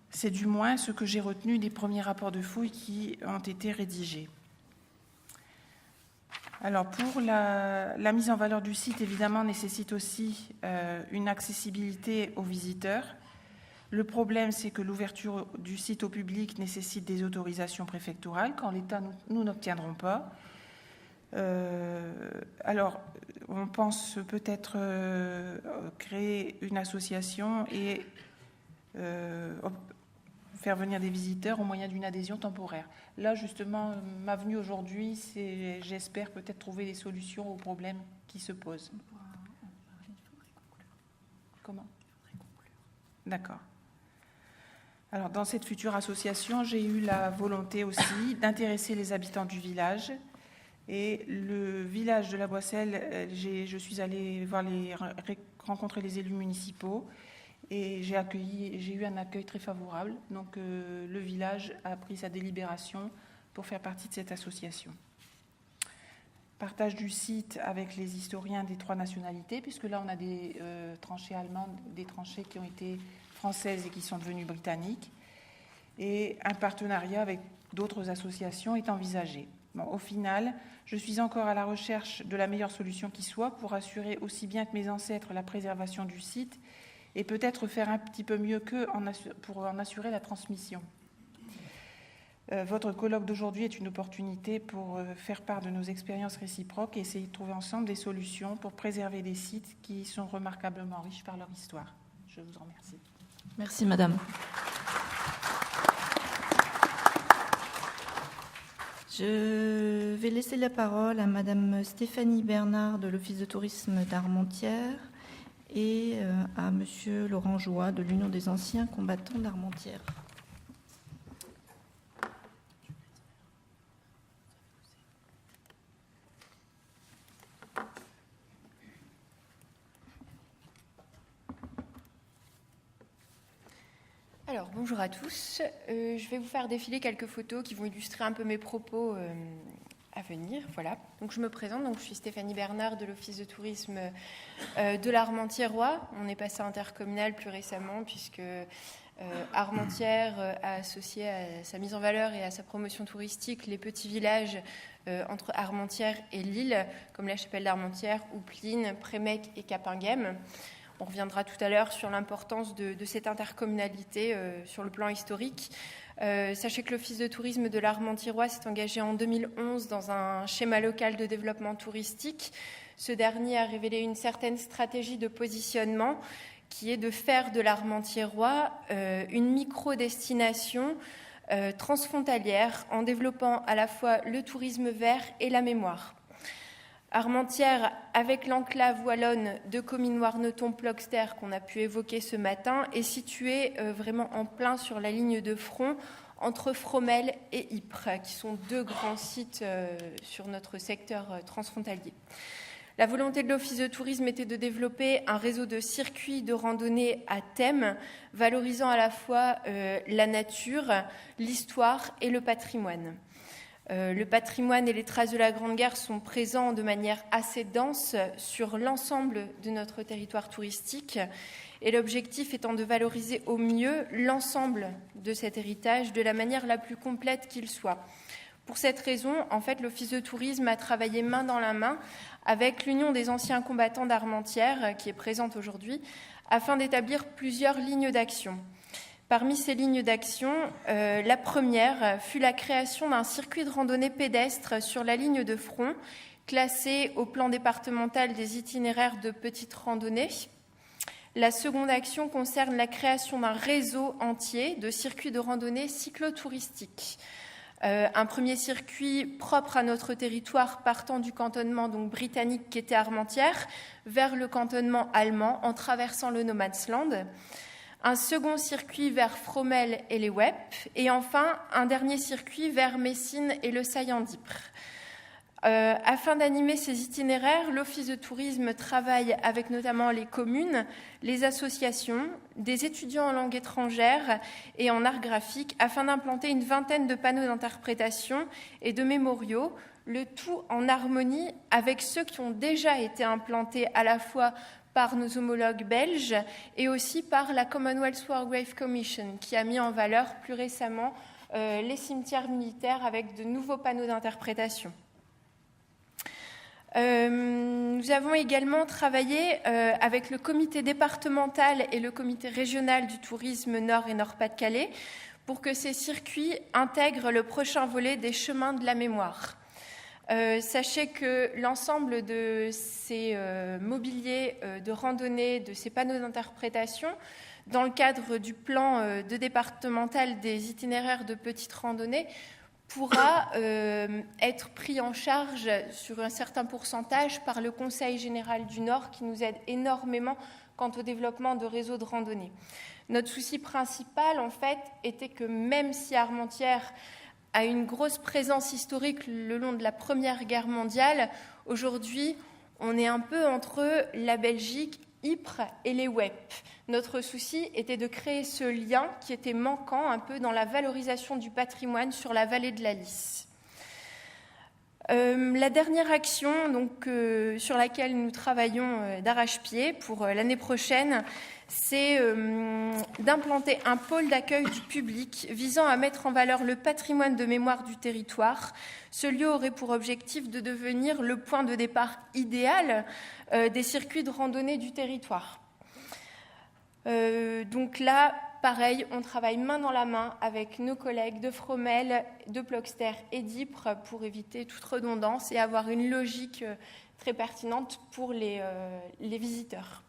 C'est du moins ce que j'ai retenu des premiers rapports de fouilles qui ont été rédigés. Alors, pour la mise en valeur du site, évidemment, nécessite aussi une accessibilité aux visiteurs. Le problème, c'est que l'ouverture du site au public nécessite des autorisations préfectorales qu'en l'état, nous n'obtiendrons pas. Alors, on pense peut-être créer une association et faire venir des visiteurs au moyen d'une adhésion temporaire. Là, justement, ma venue aujourd'hui, c'est, j'espère, peut-être trouver des solutions aux problèmes qui se posent. Comment ? D'accord. Alors, dans cette future association, j'ai eu la volonté aussi d'intéresser les habitants du village. Et le village de la Boisselle, je suis allée rencontrer les élus municipaux et j'ai eu un accueil très favorable. Donc, le village a pris sa délibération pour faire partie de cette association. Partage du site avec les historiens des 3 nationalités, puisque là, on a des tranchées allemandes, des tranchées qui ont été françaises et qui sont devenues britanniques. Et un partenariat avec d'autres associations est envisagé. Bon, au final, je suis encore à la recherche de la meilleure solution qui soit pour assurer aussi bien que mes ancêtres la préservation du site et peut-être faire un petit peu mieux qu'eux pour en assurer la transmission. Votre colloque d'aujourd'hui est une opportunité pour faire part de nos expériences réciproques et essayer de trouver ensemble des solutions pour préserver des sites qui sont remarquablement riches par leur histoire. Je vous en remercie. Merci, madame. Je vais laisser la parole à madame Stéphanie Bernard de l'Office de tourisme d'Armentières et à monsieur Laurent Joie de l'Union des anciens combattants d'Armentières. Alors, bonjour à tous. Je vais vous faire défiler quelques photos qui vont illustrer un peu mes propos à venir. Voilà. Donc, je me présente. Donc, je suis Stéphanie Bernard de l'Office de tourisme de l'Armentiérois. On est passé intercommunal plus récemment puisque Armentières a associé à sa mise en valeur et à sa promotion touristique les petits villages entre Armentières et Lille, comme la Chapelle d'Armentières, Houpline, Prémec et Capinghem. On reviendra tout à l'heure sur l'importance de cette intercommunalité sur le plan historique. Sachez que l'Office de tourisme de l'Armentiérois s'est engagé en 2011 dans un schéma local de développement touristique. Ce dernier a révélé une certaine stratégie de positionnement qui est de faire de l'Armentiérois une micro-destination transfrontalière en développant à la fois le tourisme vert et la mémoire. Armentières, avec l'enclave wallonne de Comines-Warneton-Ploxter qu'on a pu évoquer ce matin, est située vraiment en plein sur la ligne de front entre Fromelles et Ypres, qui sont deux grands sites sur notre secteur transfrontalier. La volonté de l'Office de tourisme était de développer un réseau de circuits de randonnée à thème, valorisant à la fois la nature, l'histoire et le patrimoine. Le patrimoine et les traces de la Grande Guerre sont présents de manière assez dense sur l'ensemble de notre territoire touristique, et l'objectif étant de valoriser au mieux l'ensemble de cet héritage de la manière la plus complète qu'il soit. Pour cette raison, en fait, l'Office de tourisme a travaillé main dans la main avec l'Union des anciens combattants d'Armentières, qui est présente aujourd'hui, afin d'établir plusieurs lignes d'action. Parmi ces lignes d'action, la première fut la création d'un circuit de randonnée pédestre sur la ligne de front, classé au plan départemental des itinéraires de petites randonnées. La seconde action concerne la création d'un réseau entier de circuits de randonnée cyclotouristiques. Un premier circuit propre à notre territoire partant du cantonnement donc britannique qu'était Armentières vers le cantonnement allemand en traversant le No Man's Land. Un second circuit vers Fromelles et les Wep, et enfin un dernier circuit vers Messines et le Saillant d'Ypres. Afin d'animer ces itinéraires, l'Office de tourisme travaille avec notamment les communes, les associations, des étudiants en langue étrangère et en art graphique afin d'implanter une vingtaine de panneaux d'interprétation et de mémoriaux, le tout en harmonie avec ceux qui ont déjà été implantés à la fois par nos homologues belges et aussi par la Commonwealth War Grave Commission, qui a mis en valeur plus récemment les cimetières militaires avec de nouveaux panneaux d'interprétation. Nous avons également travaillé avec le comité départemental et le comité régional du tourisme Nord et Nord-Pas-de-Calais pour que ces circuits intègrent le prochain volet des chemins de la mémoire. Sachez que l'ensemble de ces mobiliers de randonnée, de ces panneaux d'interprétation, dans le cadre du plan de départemental des itinéraires de petites randonnées, pourra être pris en charge sur un certain pourcentage par le Conseil général du Nord, qui nous aide énormément quant au développement de réseaux de randonnée. Notre souci principal, en fait, était que même si Armentières a une grosse présence historique le long de la Première Guerre mondiale, aujourd'hui, on est un peu entre la Belgique, Ypres et les Wep. Notre souci était de créer ce lien qui était manquant un peu dans la valorisation du patrimoine sur la vallée de la Lys. La dernière action donc, sur laquelle nous travaillons d'arrache-pied pour l'année prochaine, c'est d'implanter un pôle d'accueil du public visant à mettre en valeur le patrimoine de mémoire du territoire. Ce lieu aurait pour objectif de devenir le point de départ idéal des circuits de randonnée du territoire. Donc là, pareil, on travaille main dans la main avec nos collègues de Fromelles, de Ploxter et d'Ypres pour éviter toute redondance et avoir une logique très pertinente pour les visiteurs.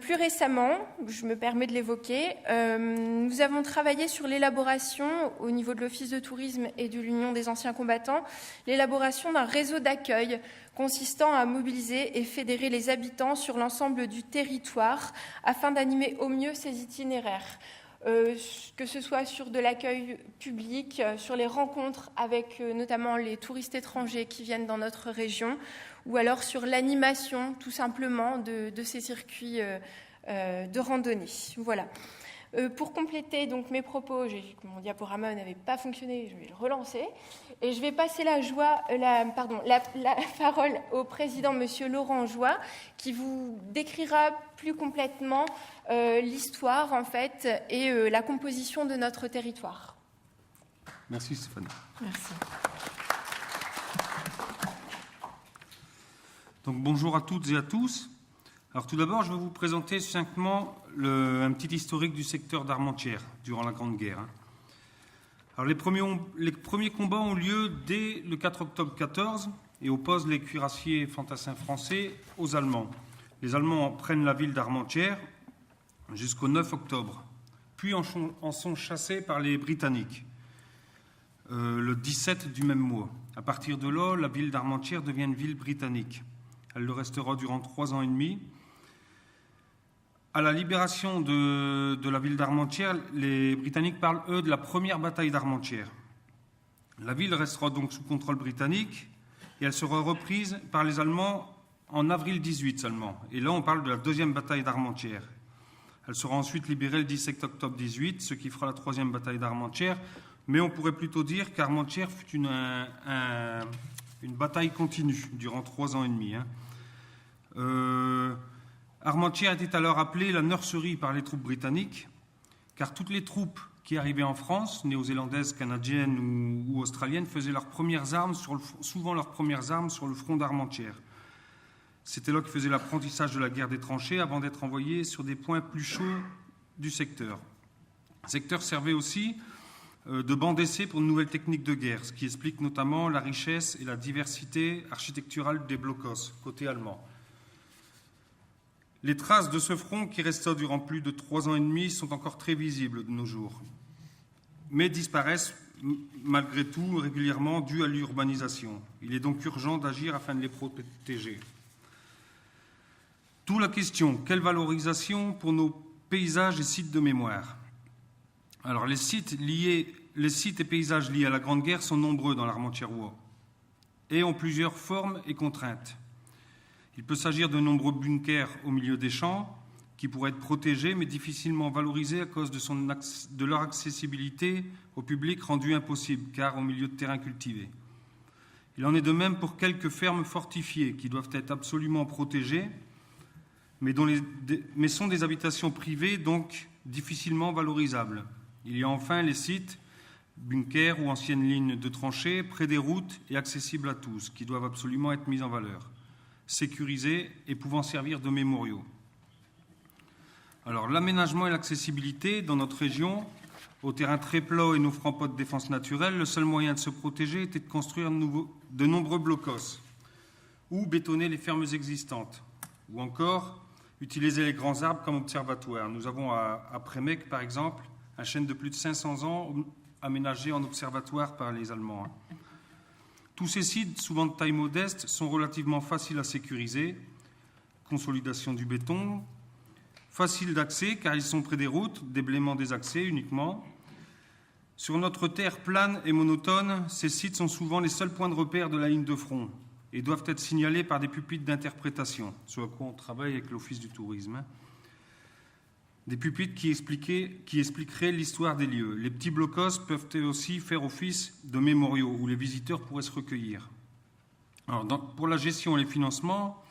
Plus récemment, je me permets de l'évoquer, nous avons travaillé sur l'élaboration, au niveau de l'Office de tourisme et de l'Union des anciens combattants, l'élaboration d'un réseau d'accueil consistant à mobiliser et fédérer les habitants sur l'ensemble du territoire afin d'animer au mieux ces itinéraires. Que ce soit sur de l'accueil public, sur les rencontres avec notamment les touristes étrangers qui viennent dans notre région, ou alors sur l'animation tout simplement de ces circuits de randonnée. Voilà. Pour compléter donc mes propos, j'ai vu que mon diaporama n'avait pas fonctionné, je vais le relancer. Et je vais passer la parole au président, monsieur Laurent Joie, qui vous décrira plus complètement l'histoire en fait et la composition de notre territoire. Merci Stéphanie. Merci. Donc bonjour à toutes et à tous. Alors tout d'abord, je vais vous présenter succinctement un petit historique du secteur d'Armentières durant la Grande Guerre. Alors les premiers combats ont lieu dès le 4 octobre 14 et opposent les cuirassiers fantassins français aux Allemands. Les Allemands prennent la ville d'Armentières jusqu'au 9 octobre. puis en sont chassés par les Britanniques, le 17 du même mois. À partir de là, la ville d'Armentières devient une ville britannique. Elle le restera durant 3 ans et demi. À la libération de la ville d'Armentières, les Britanniques parlent, eux, de la première bataille d'Armentières. La ville restera donc sous contrôle britannique et elle sera reprise par les Allemands en avril 18 seulement. Et là, on parle de la deuxième bataille d'Armentières. Elle sera ensuite libérée le 17 octobre 18, ce qui fera la troisième bataille d'Armentières. Mais on pourrait plutôt dire qu'Armentières fut une bataille continue durant 3 ans et demi. Armentières était alors appelée la nurserie par les troupes britanniques, car toutes les troupes qui arrivaient en France, néo-zélandaises, canadiennes ou australiennes, faisaient souvent leurs premières armes sur le front d'Armentières. C'était là qu'ils faisaient l'apprentissage de la guerre des tranchées avant d'être envoyés sur des points plus chauds du secteur. Le secteur servait aussi de banc d'essai pour de nouvelles techniques de guerre, ce qui explique notamment la richesse et la diversité architecturale des blocos, côté allemand. Les traces de ce front qui resta durant plus de 3 ans et demi sont encore très visibles de nos jours, mais disparaissent malgré tout régulièrement dû à l'urbanisation. Il est donc urgent d'agir afin de les protéger. D'où la question, quelle valorisation pour nos paysages et sites de mémoire? Alors les sites et paysages liés à la Grande Guerre sont nombreux dans l'Armentiérois et ont plusieurs formes et contraintes. Il peut s'agir de nombreux bunkers au milieu des champs qui pourraient être protégés mais difficilement valorisés à cause de leur accessibilité au public rendue impossible car au milieu de terrains cultivés. Il en est de même pour quelques fermes fortifiées qui doivent être absolument protégées mais sont des habitations privées donc difficilement valorisables. Il y a enfin les sites, bunkers ou anciennes lignes de tranchées près des routes et accessibles à tous qui doivent absolument être mis en valeur, sécurisés et pouvant servir de mémoriaux. Alors l'aménagement et l'accessibilité dans notre région, aux terrains très plats et n'offrant pas de défense naturelle, le seul moyen de se protéger était de construire de nombreux blocos ou bétonner les fermes existantes ou encore utiliser les grands arbres comme observatoire. Nous avons à Prémec, par exemple, un chêne de plus de 500 ans aménagé en observatoire par les Allemands. Tous ces sites, souvent de taille modeste, sont relativement faciles à sécuriser. Consolidation du béton, faciles d'accès car ils sont près des routes, déblaiement des accès uniquement. Sur notre terre plane et monotone, ces sites sont souvent les seuls points de repère de la ligne de front et doivent être signalés par des pupitres d'interprétation, ce à quoi on travaille avec l'Office du tourisme. Des pupitres qui expliqueraient l'histoire des lieux. Les petits blocos peuvent aussi faire office de mémoriaux où les visiteurs pourraient se recueillir. Alors, pour la gestion et les financements,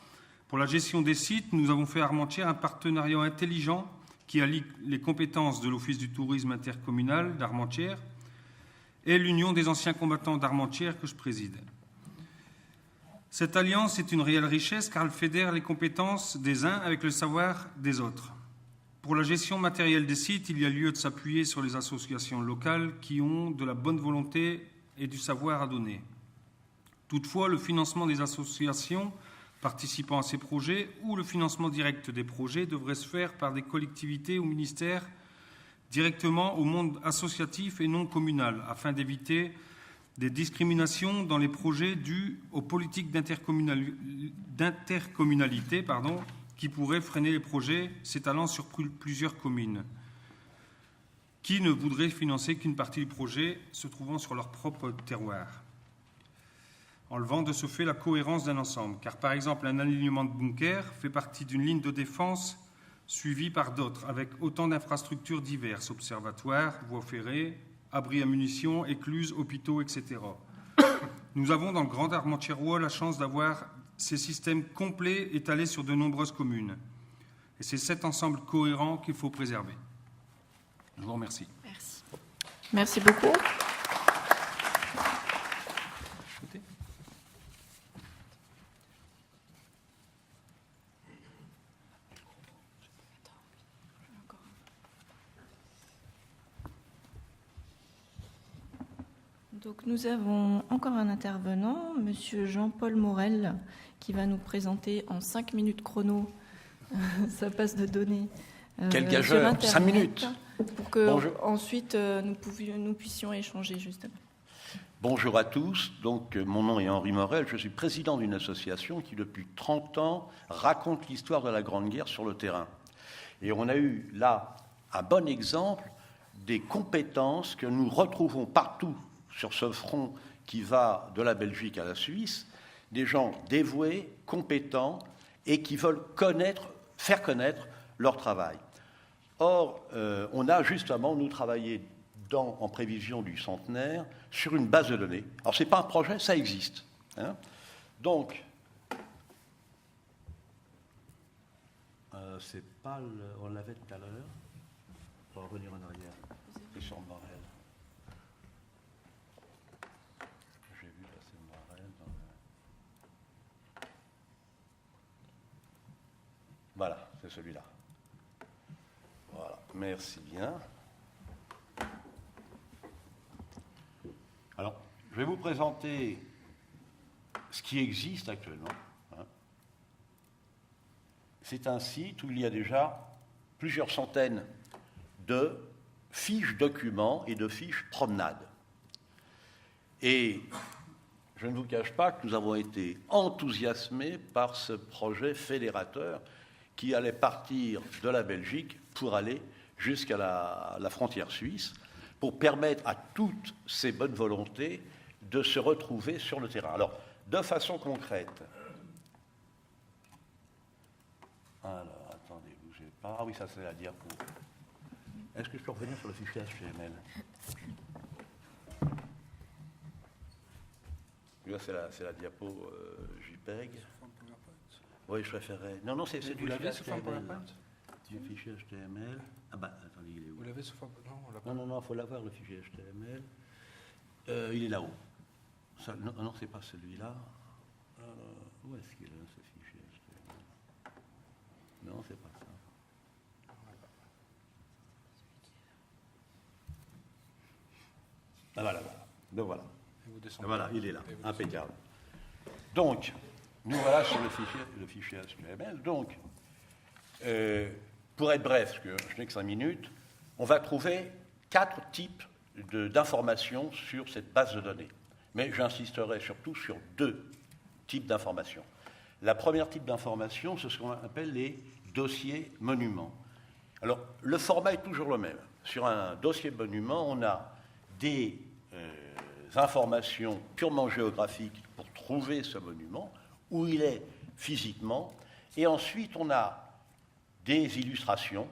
pour la gestion des sites, nous avons fait à Armentières un partenariat intelligent qui allie les compétences de l'Office du tourisme intercommunal d'Armentières et l'Union des anciens combattants d'Armentières que je préside. Cette alliance est une réelle richesse car elle fédère les compétences des uns avec le savoir des autres. Pour la gestion matérielle des sites, il y a lieu de s'appuyer sur les associations locales qui ont de la bonne volonté et du savoir à donner. Toutefois, le financement des associations participant à ces projets ou le financement direct des projets devrait se faire par des collectivités ou ministères directement au monde associatif et non communal afin d'éviter des discriminations dans les projets dues aux politiques d'intercommunalité qui pourraient freiner les projets s'étalant sur plusieurs communes, qui ne voudraient financer qu'une partie du projet se trouvant sur leur propre terroir, enlevant de ce fait la cohérence d'un ensemble. Car par exemple, un alignement de bunkers fait partie d'une ligne de défense suivie par d'autres, avec autant d'infrastructures diverses, observatoires, voies ferrées, abris à munitions, écluses, hôpitaux, etc. Nous avons dans le Grand Armentiérois la chance d'avoir ces systèmes complets étalés sur de nombreuses communes. Et c'est cet ensemble cohérent qu'il faut préserver. Je vous remercie. Merci. Merci beaucoup. Donc nous avons encore un intervenant, Monsieur Jean-Paul Morel, qui va nous présenter en 5 minutes chrono sa base de données Quel sur gageur, Internet, 5 minutes. Pour que Bonjour. ensuite nous puissions échanger justement. Bonjour à tous. Donc, mon nom est Henri Morel. Je suis président d'une association qui, depuis 30 ans, raconte l'histoire de la Grande Guerre sur le terrain. Et on a eu là un bon exemple des compétences que nous retrouvons partout sur ce front qui va de la Belgique à la Suisse, des gens dévoués, compétents et qui veulent faire connaître leur travail. Or, on a justement, nous, travaillé en prévision du centenaire sur une base de données. Alors, ce n'est pas un projet, ça existe. Hein. Donc, c'est pas on l'avait tout à l'heure. On va revenir en arrière. C'est sur Morel. J'ai vu passer Morel dans le... Voilà, c'est celui-là. Voilà, merci bien. Alors, je vais vous présenter ce qui existe actuellement. C'est un site où il y a déjà plusieurs centaines de fiches documents et de fiches promenades. Et je ne vous cache pas que nous avons été enthousiasmés par ce projet fédérateur qui allait partir de la Belgique pour aller jusqu'à la frontière suisse, pour permettre à toutes ces bonnes volontés de se retrouver sur le terrain. Alors, de façon concrète... Alors, attendez, bougez pas. Ah oui, ça c'est la diapo. Est-ce que je peux revenir sur le fichier HTML? Là, c'est la diapo JPEG. Oui, je préférais. Non, c'est du fichier HTML. PowerPoint. Du fichier HTML. Ah ben, attendez, il est où? Vous l'avez sous forme... Non, on l'a pas. Non, il faut l'avoir, le fichier HTML. Il est là-haut. Non, c'est pas celui-là. Où est-ce qu'il est, ce fichier HTML? Non, c'est pas ça. Ah, voilà. Donc voilà. Voilà, il est là, impeccable. Donc, nous voilà sur le fichier HTML. Donc, pour être bref, parce que je n'ai que 5 minutes, on va trouver 4 types d'informations sur cette base de données. Mais j'insisterai surtout sur 2 types d'informations. La première type d'information, c'est ce qu'on appelle les dossiers monuments. Alors, le format est toujours le même. Sur un dossier monument, on a des informations purement géographiques pour trouver ce monument, où il est physiquement, et ensuite on a des illustrations,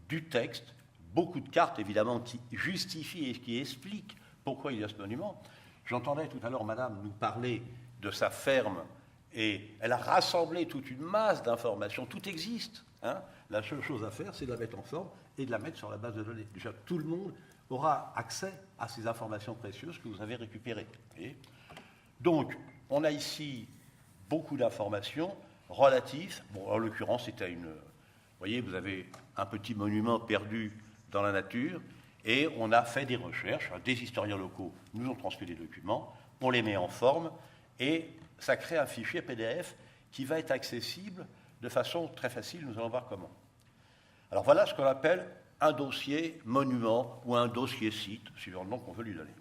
du texte, beaucoup de cartes évidemment qui justifient et qui expliquent pourquoi il y a ce monument. J'entendais tout à l'heure Madame nous parler de sa ferme, et elle a rassemblé toute une masse d'informations, tout existe. Hein. La seule chose à faire, c'est de la mettre en forme et de la mettre sur la base de données. Déjà, tout le monde aura accès à ces informations précieuses que vous avez récupérées. Donc, on a ici beaucoup d'informations relatives. Bon, en l'occurrence, c'était une... Vous voyez, vous avez un petit monument perdu dans la nature, et on a fait des recherches. Des historiens locaux nous ont transmis des documents, on les met en forme, et ça crée un fichier PDF qui va être accessible de façon très facile. Nous allons voir comment. Alors voilà ce qu'on appelle un dossier monument ou un dossier site, suivant le nom qu'on veut lui donner.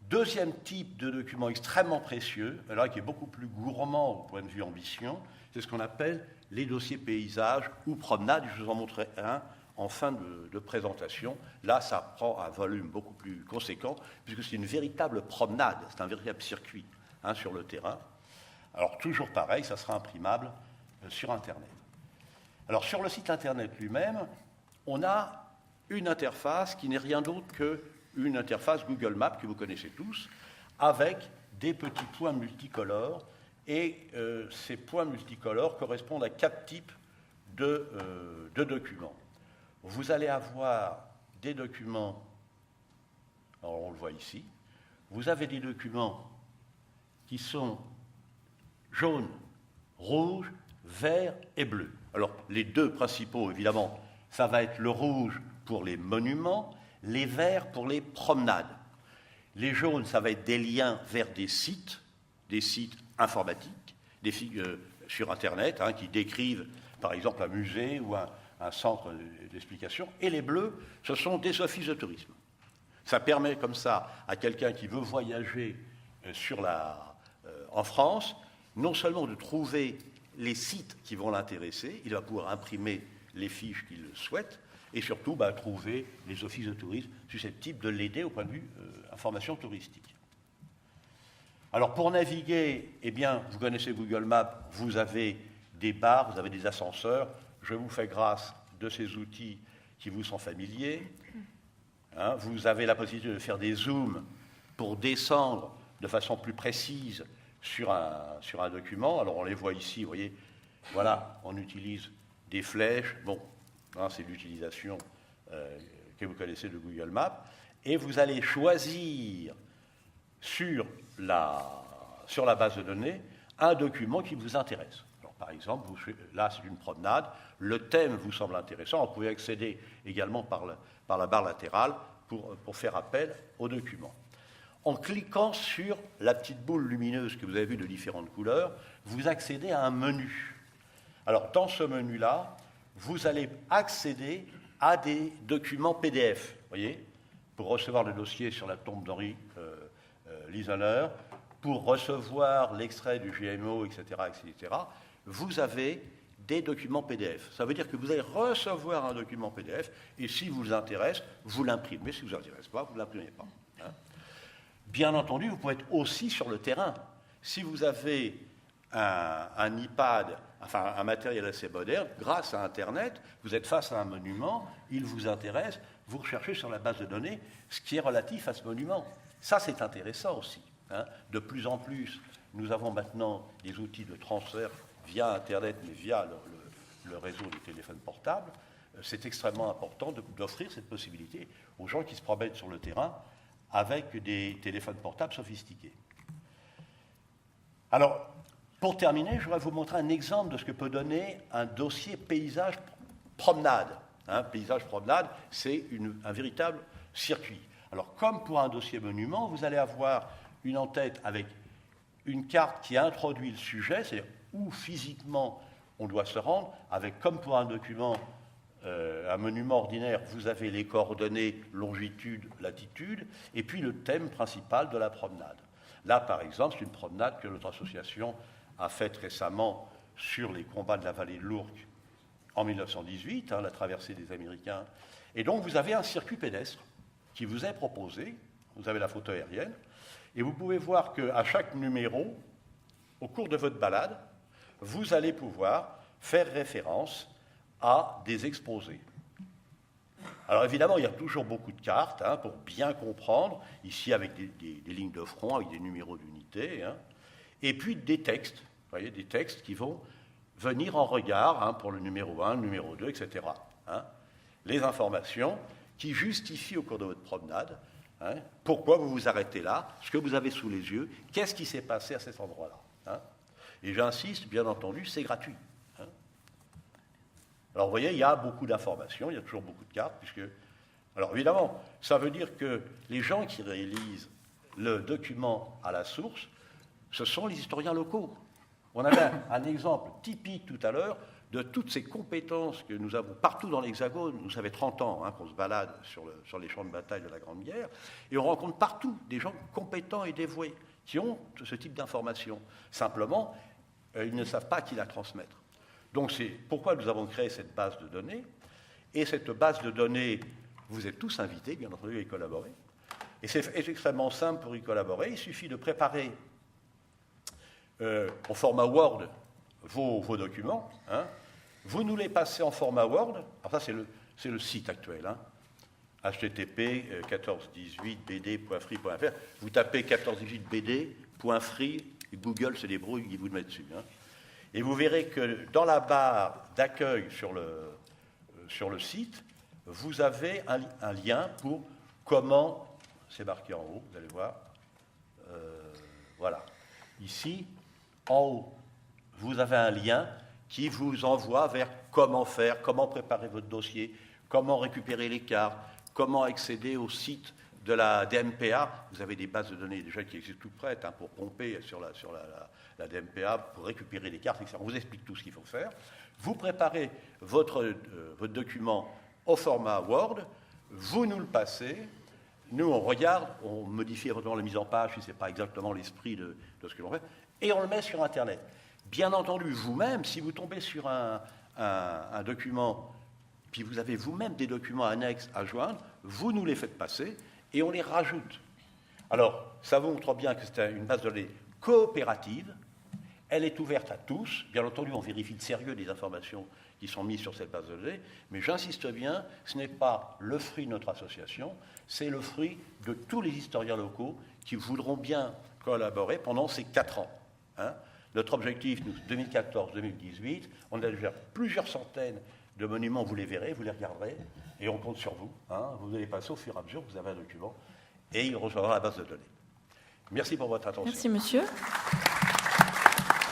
Deuxième type de document extrêmement précieux, alors qui est beaucoup plus gourmand au point de vue ambition, c'est ce qu'on appelle les dossiers paysages ou promenades. Je vous en montrerai un en fin de présentation. Là, ça prend un volume beaucoup plus conséquent, puisque c'est une véritable promenade, c'est un véritable circuit sur le terrain. Alors, toujours pareil, ça sera imprimable sur Internet. Alors, sur le site Internet lui-même, on a une interface qui n'est rien d'autre qu'une interface Google Maps que vous connaissez tous, avec des petits points multicolores, et ces points multicolores correspondent à 4 types de documents. Vous allez avoir des documents, alors on le voit ici, vous avez des documents qui sont jaunes, rouges, verts et bleus. Alors, les 2 principaux, évidemment, ça va être le rouge pour les monuments, les verts pour les promenades. Les jaunes, ça va être des liens vers des sites informatiques, sur Internet, qui décrivent, par exemple, un musée ou un un centre d'explication. Et les bleus, ce sont des offices de tourisme. Ça permet comme ça à quelqu'un qui veut voyager en France, non seulement de trouver les sites qui vont l'intéresser, il va pouvoir imprimer les fiches qu'il souhaite, et surtout trouver les offices de tourisme susceptibles de l'aider au point de vue information touristique. Alors pour naviguer, eh bien, vous connaissez Google Maps, vous avez des barres, vous avez des ascenseurs. Je vous fais grâce de ces outils qui vous sont familiers. Hein, vous avez la possibilité de faire des zooms pour descendre de façon plus précise sur un document. Alors on les voit ici, vous voyez, voilà, on utilise des flèches. Bon, hein, c'est l'utilisation que vous connaissez de Google Maps. Et vous allez choisir sur la base de données un document qui vous intéresse. Alors, par exemple, là c'est une promenade, le thème vous semble intéressant, vous pouvez accéder également par la barre latérale pour faire appel au document. En cliquant sur la petite boule lumineuse que vous avez vue de différentes couleurs, vous accédez à un menu. Alors dans ce menu-là, vous allez accéder à des documents PDF, voyez, pour recevoir le dossier sur la tombe d'Henri Lisonneur, pour recevoir l'extrait du GMO, etc., vous avez des documents PDF. Ça veut dire que vous allez recevoir un document PDF, et si vous intéresse, vous l'imprimez. Si vous ne vous intéresse pas, vous ne l'imprimez pas. Hein. Bien entendu, vous pouvez être aussi sur le terrain. Si vous avez un iPad, enfin un matériel assez moderne, grâce à Internet, vous êtes face à un monument, il vous intéresse, vous recherchez sur la base de données ce qui est relatif à ce monument. Ça, c'est intéressant aussi. Hein. De plus en plus, nous avons maintenant des outils de transfert via Internet, mais via le réseau des téléphones portables. C'est extrêmement important d'offrir cette possibilité aux gens qui se promènent sur le terrain avec des téléphones portables sophistiqués. Alors, pour terminer, je voudrais vous montrer un exemple de ce que peut donner un dossier paysage promenade. Hein, paysage promenade, c'est un véritable circuit. Alors, comme pour un dossier monument, vous allez avoir une en-tête avec une carte qui introduit le sujet, c'est-à-dire où physiquement on doit se rendre, avec, comme pour un document, un monument ordinaire, vous avez les coordonnées, longitude, latitude, et puis le thème principal de la promenade. Là, par exemple, c'est une promenade que notre association a faite récemment sur les combats de la vallée de l'Ourcq en 1918, hein, la traversée des Américains. Et donc, vous avez un circuit pédestre qui vous est proposé, vous avez la photo aérienne, et vous pouvez voir qu'à chaque numéro, au cours de votre balade, vous allez pouvoir faire référence à des exposés. Alors évidemment, il y a toujours beaucoup de cartes hein, pour bien comprendre, ici avec des lignes de front, avec des numéros d'unité, hein, et puis des textes, vous voyez, des textes qui vont venir en regard hein, pour le numéro 1, le numéro 2, etc. Hein, les informations qui justifient au cours de votre promenade hein, pourquoi vous vous arrêtez là, ce que vous avez sous les yeux, qu'est-ce qui s'est passé à cet endroit-là. Hein. Et j'insiste, bien entendu, c'est gratuit. Hein. Alors vous voyez, il y a beaucoup d'informations, il y a toujours beaucoup de cartes, puisque... Alors évidemment, ça veut dire que les gens qui réalisent le document à la source, ce sont les historiens locaux. On avait un exemple typique tout à l'heure de toutes ces compétences que nous avons partout dans l'Hexagone. Nous, ça fait 30 ans hein, qu'on se balade sur les champs de bataille de la Grande Guerre, et on rencontre partout des gens compétents et dévoués qui ont ce type d'informations. Simplement, ils ne savent pas à qui la transmettre. Donc c'est pourquoi nous avons créé cette base de données, et cette base de données, vous êtes tous invités, bien entendu, à y collaborer. Et c'est extrêmement simple pour y collaborer. Il suffit de préparer au format Word vos documents. Hein. Vous nous les passez en format Word. Alors ça, c'est le site actuel. Hein. http 1418bd.free.fr. Vous tapez 1418bd.free, et Google se débrouille, il vous met dessus. Hein. Et vous verrez que dans la barre d'accueil sur le site, vous avez un lien pour comment, c'est marqué en haut, vous allez voir, voilà. Ici, en haut, vous avez un lien qui vous envoie vers comment faire, comment préparer votre dossier, comment récupérer les cartes, comment accéder au site de la DMPA, vous avez des bases de données déjà qui existent toutes prêtes pour pomper sur la DMPA, pour récupérer les cartes, etc. On vous explique tout ce qu'il faut faire. Vous préparez votre document au format Word, vous nous le passez, nous on regarde, on modifie éventuellement la mise en page si ce n'est pas exactement l'esprit de ce que l'on fait, et on le met sur Internet. Bien entendu, vous-même, si vous tombez sur un document, puis vous avez vous-même des documents annexes à joindre, vous nous les faites passer et on les rajoute. Alors, ça vous montre bien que c'est une base de données coopérative. Elle est ouverte à tous. Bien entendu, on vérifie le sérieux des informations qui sont mises sur cette base de données. Mais j'insiste bien, ce n'est pas le fruit de notre association, c'est le fruit de tous les historiens locaux qui voudront bien collaborer pendant ces 4 ans. Notre objectif, nous, 2014-2018, on a déjà plusieurs centaines de monuments, vous les verrez, vous les regarderez, et on compte sur vous. Vous allez passer au fur et à mesure, vous avez un document, et il recevra la base de données. Merci pour votre attention. Merci, monsieur.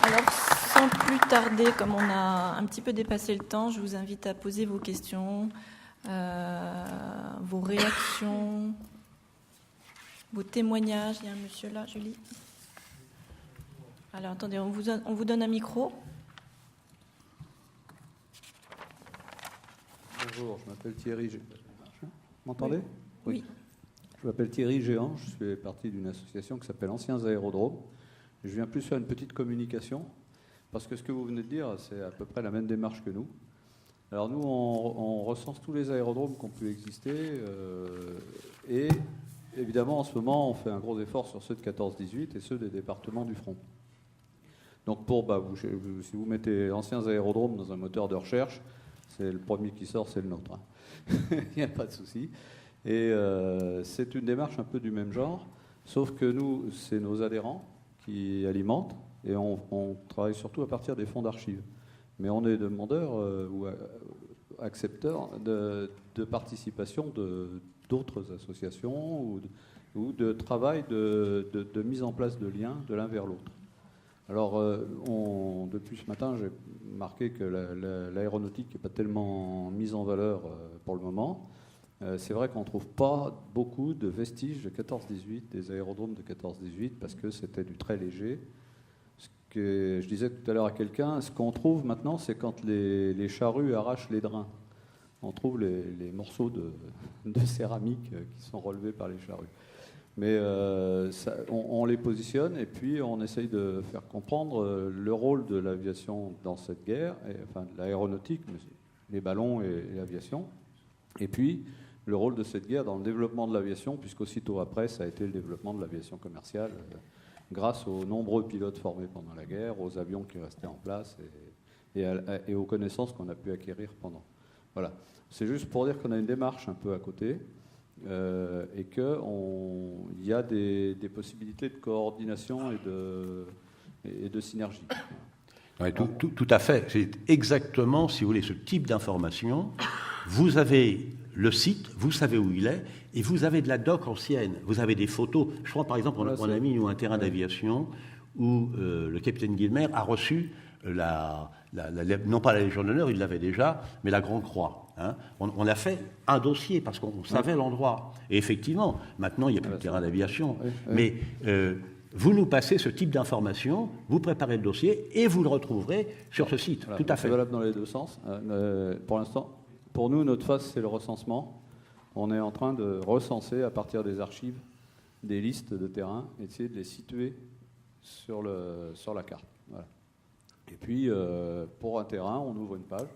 Alors, sans plus tarder, comme on a un petit peu dépassé le temps, je vous invite à poser vos questions, vos réactions, vos témoignages. Il y a un monsieur là, Julie. Alors, attendez, on vous donne un micro. Bonjour, je m'appelle Thierry. Vous m'entendez ? Oui. Je m'appelle Thierry Géant, je fais partie d'une association qui s'appelle Anciens Aérodromes. Je viens plus faire une petite communication, parce que ce que vous venez de dire, c'est à peu près la même démarche que nous. Alors nous, on recense tous les aérodromes qui ont pu exister, et évidemment, en ce moment, on fait un gros effort sur ceux de 14-18 et ceux des départements du front. Donc si vous mettez Anciens Aérodromes dans un moteur de recherche, c'est le premier qui sort, c'est le nôtre. Il n'y a pas de souci. Et c'est une démarche un peu du même genre, sauf que nous, c'est nos adhérents qui alimentent, et on travaille surtout à partir des fonds d'archives. Mais on est demandeurs ou accepteurs de participation d'autres associations ou de travail de mise en place de liens de l'un vers l'autre. Alors, depuis ce matin, j'ai marqué que l'aéronautique n'est pas tellement mise en valeur pour le moment. C'est vrai qu'on ne trouve pas beaucoup de vestiges de 14-18, des aérodromes de 14-18, parce que c'était du très léger. Ce que je disais tout à l'heure à quelqu'un, ce qu'on trouve maintenant, c'est quand les charrues arrachent les drains. On trouve les morceaux de céramique qui sont relevés par les charrues. Mais on les positionne et puis on essaye de faire comprendre le rôle de l'aviation dans cette guerre, enfin de l'aéronautique, les ballons et l'aviation, et puis le rôle de cette guerre dans le développement de l'aviation, puisqu'aussitôt après, ça a été le développement de l'aviation commerciale, grâce aux nombreux pilotes formés pendant la guerre, aux avions qui restaient en place et aux connaissances qu'on a pu acquérir pendant. Voilà. C'est juste pour dire qu'on a une démarche un peu à côté. Et qu'il y a des possibilités de coordination et de synergie. Ouais, tout à fait. C'est exactement, si vous voulez, ce type d'information. Vous avez le site, vous savez où il est, et vous avez de la doc ancienne. Vous avez des photos. Je crois, par exemple, on a mis un terrain d'aviation où le capitaine Guilmer a reçu non pas la Légion d'honneur, il l'avait déjà, mais la Grande Croix. On a fait un dossier parce qu'on savait l'endroit. Et effectivement, maintenant, il n'y a plus de terrain d'aviation. Mais vous nous passez ce type d'information, vous préparez le dossier et vous le retrouverez sur ce site. Voilà, tout à fait. C'est valable dans les deux sens. Pour l'instant, pour nous, notre phase, c'est le recensement. On est en train de recenser à partir des archives des listes de terrains et essayer de les situer sur la carte. Voilà. Et puis, pour un terrain, on ouvre une page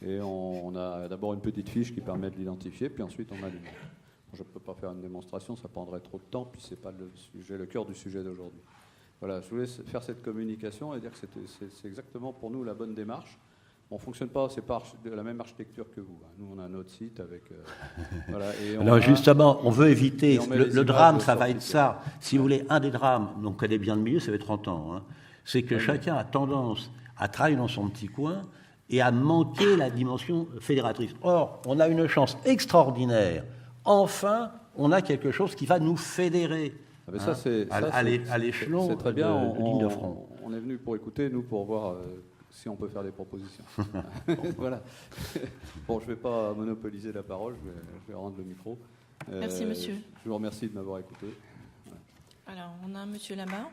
et on a d'abord une petite fiche qui permet de l'identifier, puis ensuite on a les noms. Je ne peux pas faire une démonstration, ça prendrait trop de temps, puis ce n'est pas le cœur du sujet d'aujourd'hui. Voilà, je voulais faire cette communication et dire que c'est exactement pour nous la bonne démarche. On ne fonctionne pas, c'est pas de la même architecture que vous. Nous, on a notre site avec... voilà, et justement, on veut éviter... Le drame, ça va être ça. Si vous voulez, un des drames, donc connaît bien le milieu, ça fait 30 ans, c'est que chacun a tendance à travailler dans son petit coin et à manquer la dimension fédératrice. Or, on a une chance extraordinaire. Enfin, on a quelque chose qui va nous fédérer à l'échelon c'est très bien. de ligne de front. On est venu pour écouter, nous, pour voir si on peut faire des propositions. Voilà. Bon, je ne vais pas monopoliser la parole, je vais rendre le micro. Merci, monsieur. Je vous remercie de m'avoir écouté. Alors, on a un monsieur là-bas.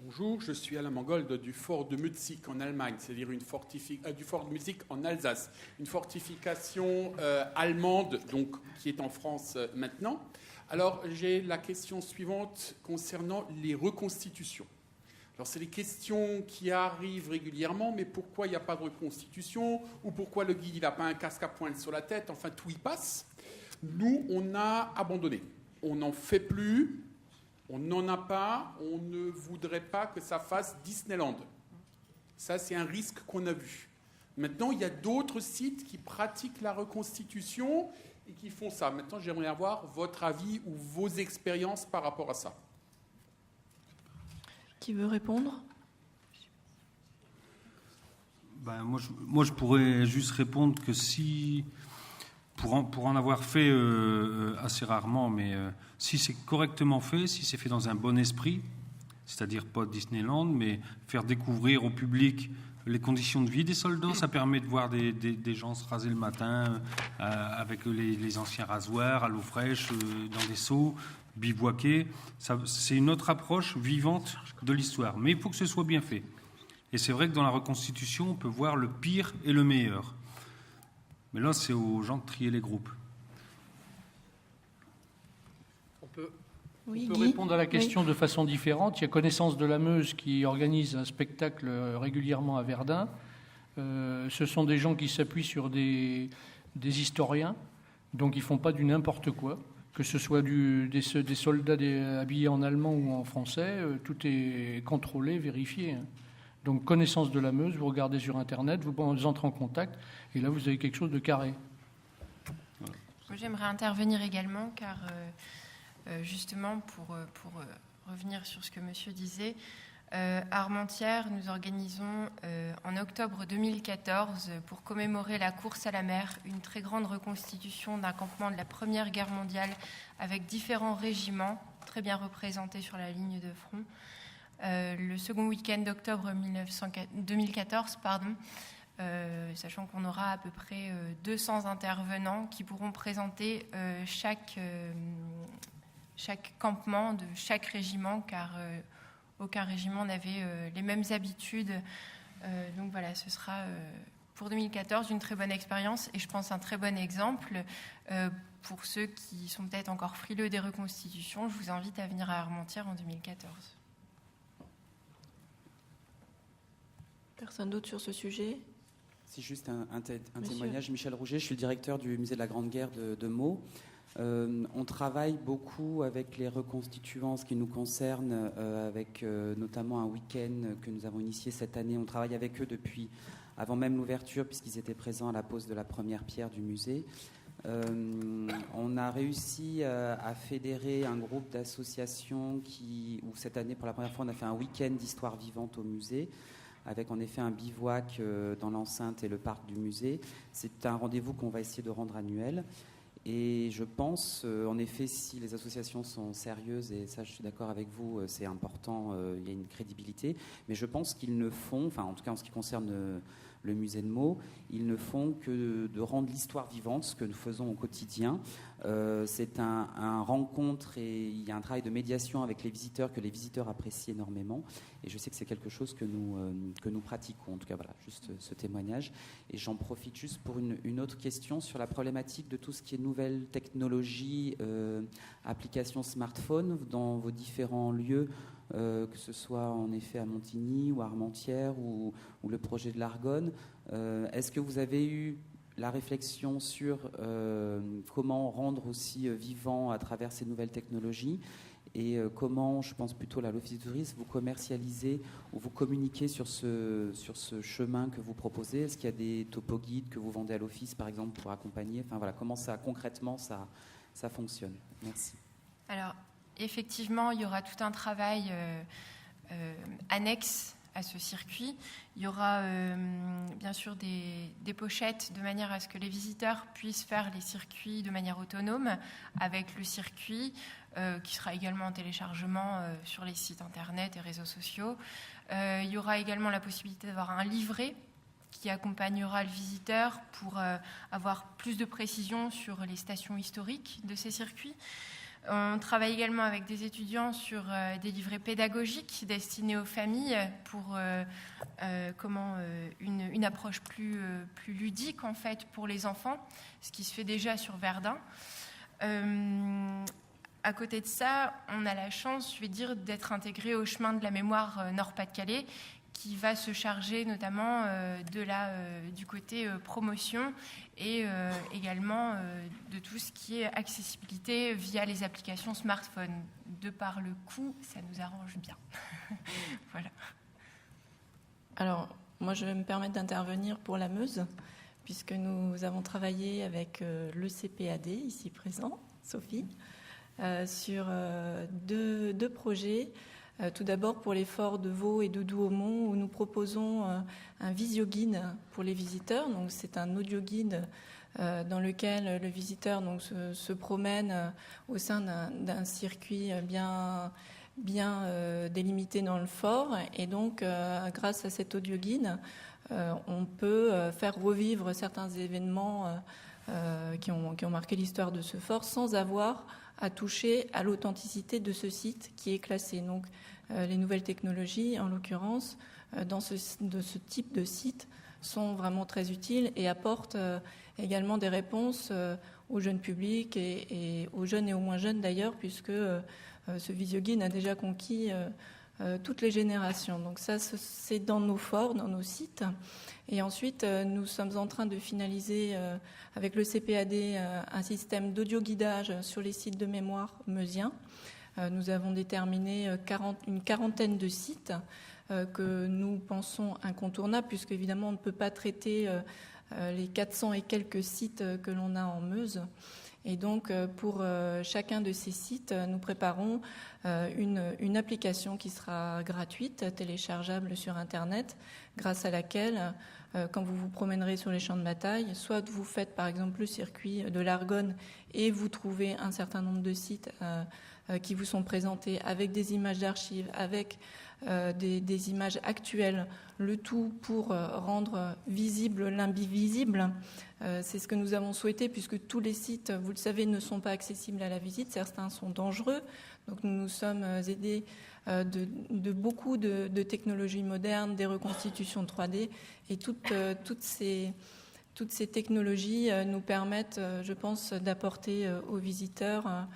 Bonjour, je suis Alain Mangold du fort de Mützig en Allemagne, c'est-à-dire du fort de Mützig en Alsace, une fortification allemande donc, qui est en France maintenant. Alors j'ai la question suivante concernant les reconstitutions. Alors c'est des questions qui arrivent régulièrement, mais pourquoi il n'y a pas de reconstitution, ou pourquoi le guide n'a pas un casque à pointe sur la tête, enfin tout y passe. Nous, on a abandonné, on n'en fait plus. On n'en a pas, on ne voudrait pas que ça fasse Disneyland. Ça, c'est un risque qu'on a vu. Maintenant, il y a d'autres sites qui pratiquent la reconstitution et qui font ça. Maintenant, j'aimerais avoir votre avis ou vos expériences par rapport à ça. Qui veut répondre ? Moi, je pourrais juste répondre que si... Pour en avoir fait assez rarement, mais si c'est correctement fait, si c'est fait dans un bon esprit, c'est-à-dire pas Disneyland, mais faire découvrir au public les conditions de vie des soldats, ça permet de voir des gens se raser le matin avec les anciens rasoirs à l'eau fraîche, dans des seaux, bivouaquer. C'est une autre approche vivante de l'histoire, mais il faut que ce soit bien fait. Et c'est vrai que dans la reconstitution, on peut voir le pire et le meilleur. Mais là, c'est aux gens de trier les groupes. On peut Oui, répondre à la question de façon différente. Il y a Connaissance de la Meuse qui organise un spectacle régulièrement à Verdun. Ce sont des gens qui s'appuient sur des historiens, donc ils ne font pas du n'importe quoi. Que ce soit des soldats habillés en allemand ou en français, tout est contrôlé, vérifié. Donc, Connaissance de la Meuse, vous regardez sur Internet, vous entrez en contact, et là, vous avez quelque chose de carré. Moi, j'aimerais intervenir également, car justement, pour revenir sur ce que monsieur disait, à Armentières, nous organisons en octobre 2014, pour commémorer la course à la mer, une très grande reconstitution d'un campement de la Première Guerre mondiale avec différents régiments très bien représentés sur la ligne de front. Le second week-end d'octobre 2014, sachant qu'on aura à peu près 200 intervenants qui pourront présenter chaque campement de chaque régiment, car aucun régiment n'avait les mêmes habitudes. Donc voilà, ce sera pour 2014 une très bonne expérience et je pense un très bon exemple. Pour ceux qui sont peut-être encore frileux des reconstitutions, je vous invite à venir à Armentières en 2014. Personne d'autre sur ce sujet ? C'est juste un témoignage. Michel Rouget, je suis le directeur du musée de la Grande Guerre de Meaux. On travaille beaucoup avec les reconstituants, en ce qui nous concerne, avec notamment un week-end que nous avons initié cette année. On travaille avec eux depuis avant même l'ouverture, puisqu'ils étaient présents à la pose de la première pierre du musée. On a réussi à fédérer un groupe d'associations où cette année, pour la première fois, on a fait un week-end d'histoire vivante au musée, avec en effet un bivouac dans l'enceinte et le parc du musée. C'est un rendez-vous qu'on va essayer de rendre annuel. Et je pense, en effet, si les associations sont sérieuses, et ça je suis d'accord avec vous, c'est important, il y a une crédibilité, mais je pense qu'ils ne font, enfin en tout cas en ce qui concerne le musée de Meaux, ils ne font que de rendre l'histoire vivante, ce que nous faisons au quotidien. C'est un rencontre et il y a un travail de médiation avec les visiteurs que les visiteurs apprécient énormément. Et je sais que c'est quelque chose que nous pratiquons. En tout cas, voilà, juste ce témoignage. Et j'en profite juste pour une autre question sur la problématique de tout ce qui est nouvelles technologies, applications smartphone dans vos différents lieux. Que ce soit en effet à Montigny ou à Armentières ou le projet de l'Argonne. Est-ce que vous avez eu la réflexion sur comment rendre aussi vivant à travers ces nouvelles technologies et comment, je pense plutôt à l'Office du tourisme, vous commercialisez ou vous communiquez sur ce chemin que vous proposez? Est-ce qu'il y a des topo-guides que vous vendez à l'Office, par exemple, pour accompagner? Enfin voilà, comment ça, concrètement, ça fonctionne? Merci. Alors, effectivement, il y aura tout un travail annexe à ce circuit. Il y aura bien sûr des pochettes de manière à ce que les visiteurs puissent faire les circuits de manière autonome avec le circuit qui sera également en téléchargement sur les sites internet et réseaux sociaux. Il y aura également la possibilité d'avoir un livret qui accompagnera le visiteur pour avoir plus de précision sur les stations historiques de ces circuits. On travaille également avec des étudiants sur des livrets pédagogiques destinés aux familles pour une approche plus ludique en fait pour les enfants, ce qui se fait déjà sur Verdun. À côté de ça, on a la chance, je vais dire, d'être intégré au chemin de la mémoire Nord-Pas-de-Calais, qui va se charger notamment du côté promotion et également de tout ce qui est accessibilité via les applications smartphone. De par le coût, ça nous arrange bien. Voilà. Alors, moi, je vais me permettre d'intervenir pour la Meuse, puisque nous avons travaillé avec le CPAD, ici présent, Sophie, sur deux projets. Tout d'abord pour les forts de Vaux et de Douaumont, où nous proposons un visio-guide pour les visiteurs. Donc, c'est un audio-guide dans lequel le visiteur donc, se promène au sein d'un circuit bien délimité dans le fort. Et donc, grâce à cet audio-guide, on peut faire revivre certains événements qui ont marqué l'histoire de ce fort sans avoir à toucher à l'authenticité de ce site qui est classé. Donc, les nouvelles technologies, en l'occurrence, de ce type de site, sont vraiment très utiles et apportent également des réponses au jeune public et aux jeunes et aux moins jeunes d'ailleurs, puisque ce visio-guide a déjà conquis toutes les générations. Donc ça, c'est dans nos forts, dans nos sites. Et ensuite, nous sommes en train de finaliser avec le CPAD un système d'audio-guidage sur les sites de mémoire meusiens. Nous avons déterminé une quarantaine de sites que nous pensons incontournables, puisque évidemment on ne peut pas traiter les 400 et quelques sites que l'on a en Meuse. Et donc, pour chacun de ces sites, nous préparons une application qui sera gratuite, téléchargeable sur Internet, grâce à laquelle, quand vous vous promènerez sur les champs de bataille, soit vous faites par exemple le circuit de l'Argonne et vous trouvez un certain nombre de sites qui vous sont présentés avec des images d'archives, avec des images actuelles, le tout pour rendre visible l'invisible. C'est ce que nous avons souhaité, puisque tous les sites, vous le savez, ne sont pas accessibles à la visite. Certains sont dangereux. Donc nous nous sommes aidés de beaucoup de technologies modernes, des reconstitutions 3D. Et toutes ces technologies nous permettent, je pense, d'apporter aux visiteurs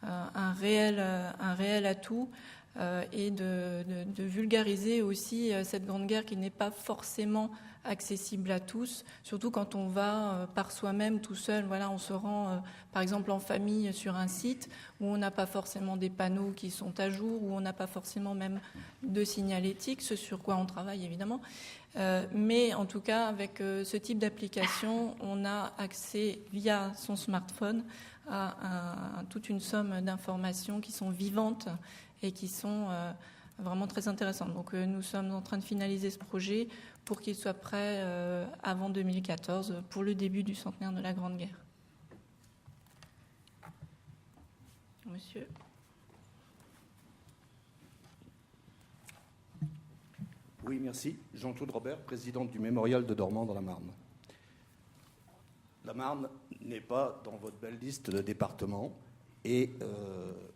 un réel atout et de vulgariser aussi cette grande guerre qui n'est pas forcément accessible à tous, surtout quand on va par soi-même tout seul. Voilà, on se rend par exemple en famille sur un site où on n'a pas forcément des panneaux qui sont à jour, où on n'a pas forcément même de signalétique, ce sur quoi on travaille évidemment. Mais en tout cas, avec ce type d'application, on a accès via son smartphone à toute une somme d'informations qui sont vivantes et qui sont vraiment très intéressantes. Donc nous sommes en train de finaliser ce projet pour qu'il soit prêt avant 2014 pour le début du centenaire de la Grande Guerre. Monsieur. Oui, merci. Jean-Claude Robert, président du Mémorial de Dormans dans la Marne. La Marne n'est pas dans votre belle liste de départements. Et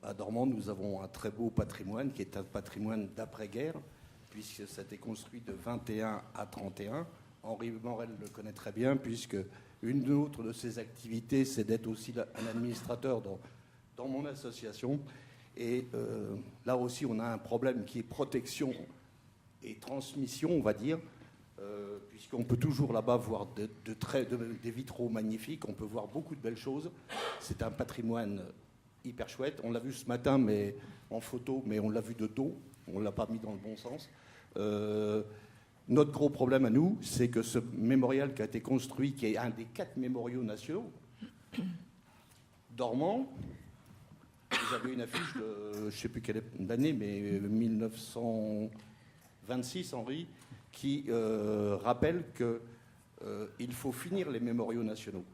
à Dormans, nous avons un très beau patrimoine qui est un patrimoine d'après-guerre, puisque ça a été construit de 21 à 31. Henri Morel le connaît très bien, puisque une autre de ses activités, c'est d'être aussi un administrateur dans mon association. Et là aussi, on a un problème qui est protection et transmission, on va dire, puisqu'on peut toujours là-bas voir des vitraux magnifiques, on peut voir beaucoup de belles choses. C'est un patrimoine hyper chouette. On l'a vu ce matin, mais en photo, mais on l'a vu de dos. On ne l'a pas mis dans le bon sens. Notre gros problème à nous, c'est que ce mémorial qui a été construit, qui est un des 4 mémoriaux nationaux, Dormans, vous avez une affiche de, je ne sais plus quelle année, mais 1920 26, Henri, qui rappelle qu'il faut finir les mémoriaux nationaux.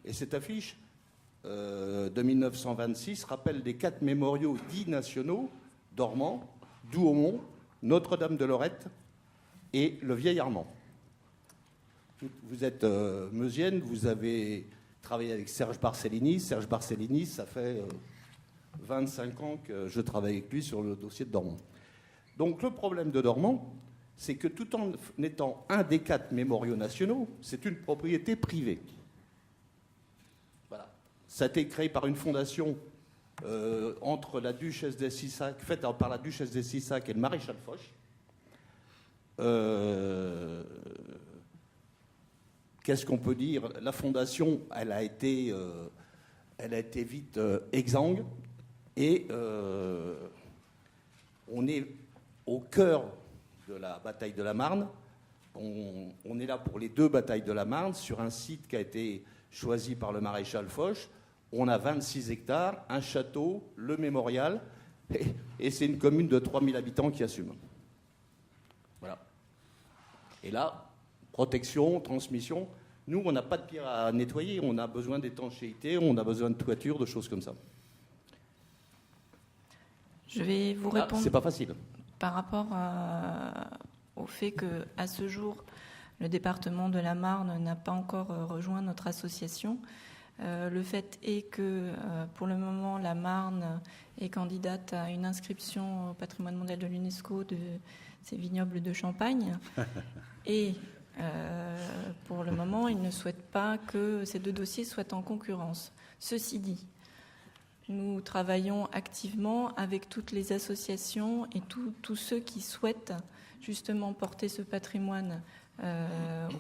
Et cette affiche de 1926 rappelle les 4 mémoriaux dits nationaux, Dormans, Douaumont, Notre-Dame de Lorette et le Vieil Armand. Vous êtes meusienne, vous avez travaillé avec Serge Barcellini. Serge Barcellini, ça fait 25 ans que je travaille avec lui sur le dossier de Dormans. Donc le problème de Dormans, c'est que tout en étant un des 4 mémoriaux nationaux, c'est une propriété privée. Voilà. Ça a été créé par une fondation entre la duchesse d'Essissac, faite par la duchesse d'Essissac et le maréchal Foch. Qu'est-ce qu'on peut dire? La fondation, elle a été vite exsangue, et on est au cœur de la bataille de la Marne. On est là pour les 2 batailles de la Marne, sur un site qui a été choisi par le maréchal Foch. On a 26 hectares, un château, le mémorial, et c'est une commune de 3000 habitants qui assume. Voilà. Et là, protection, transmission. Nous, on n'a pas de pierre à nettoyer, on a besoin d'étanchéité, on a besoin de toiture, de choses comme ça. Je vais vous répondre. C'est pas facile. Par rapport au fait qu'à ce jour, le département de la Marne n'a pas encore rejoint notre association. Le fait est que, pour le moment, la Marne est candidate à une inscription au patrimoine mondial de l'UNESCO de ses vignobles de Champagne. Et pour le moment, il ne souhaite pas que ces 2 dossiers soient en concurrence. Ceci dit, nous travaillons activement avec toutes les associations et tous ceux qui souhaitent justement porter ce patrimoine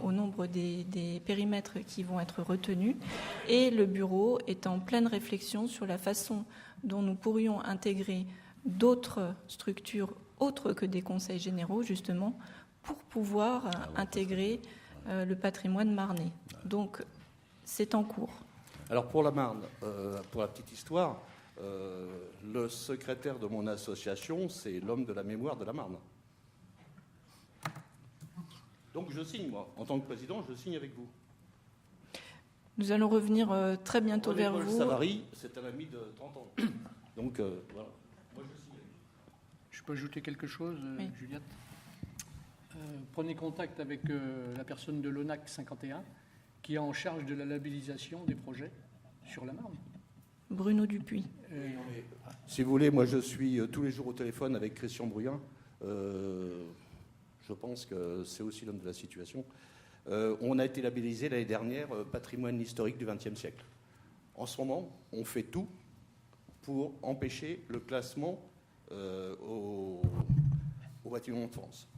au nombre des périmètres qui vont être retenus. Et le bureau est en pleine réflexion sur la façon dont nous pourrions intégrer d'autres structures autres que des conseils généraux, justement, pour pouvoir intégrer le patrimoine marnais. Donc, c'est en cours. Alors, pour la Marne, pour la petite histoire, le secrétaire de mon association, c'est l'homme de la mémoire de la Marne. Donc, je signe, moi. En tant que président, je signe avec vous. Nous allons revenir très bientôt vers Paul vous. Savary, c'est un ami de 30 ans. Donc, voilà. Moi, je signe avec vous. Je peux ajouter quelque chose, Oui. Juliette? Prenez contact avec la personne de l'ONAC 51 qui est en charge de la labellisation des projets sur la Marne. Bruno Dupuis. Si vous voulez, moi, je suis tous les jours au téléphone avec Christian Bruyen. Je pense que c'est aussi l'homme de la situation. On a été labellisé l'année dernière patrimoine historique du XXe siècle. En ce moment, on fait tout pour empêcher le classement au bâtiment de France.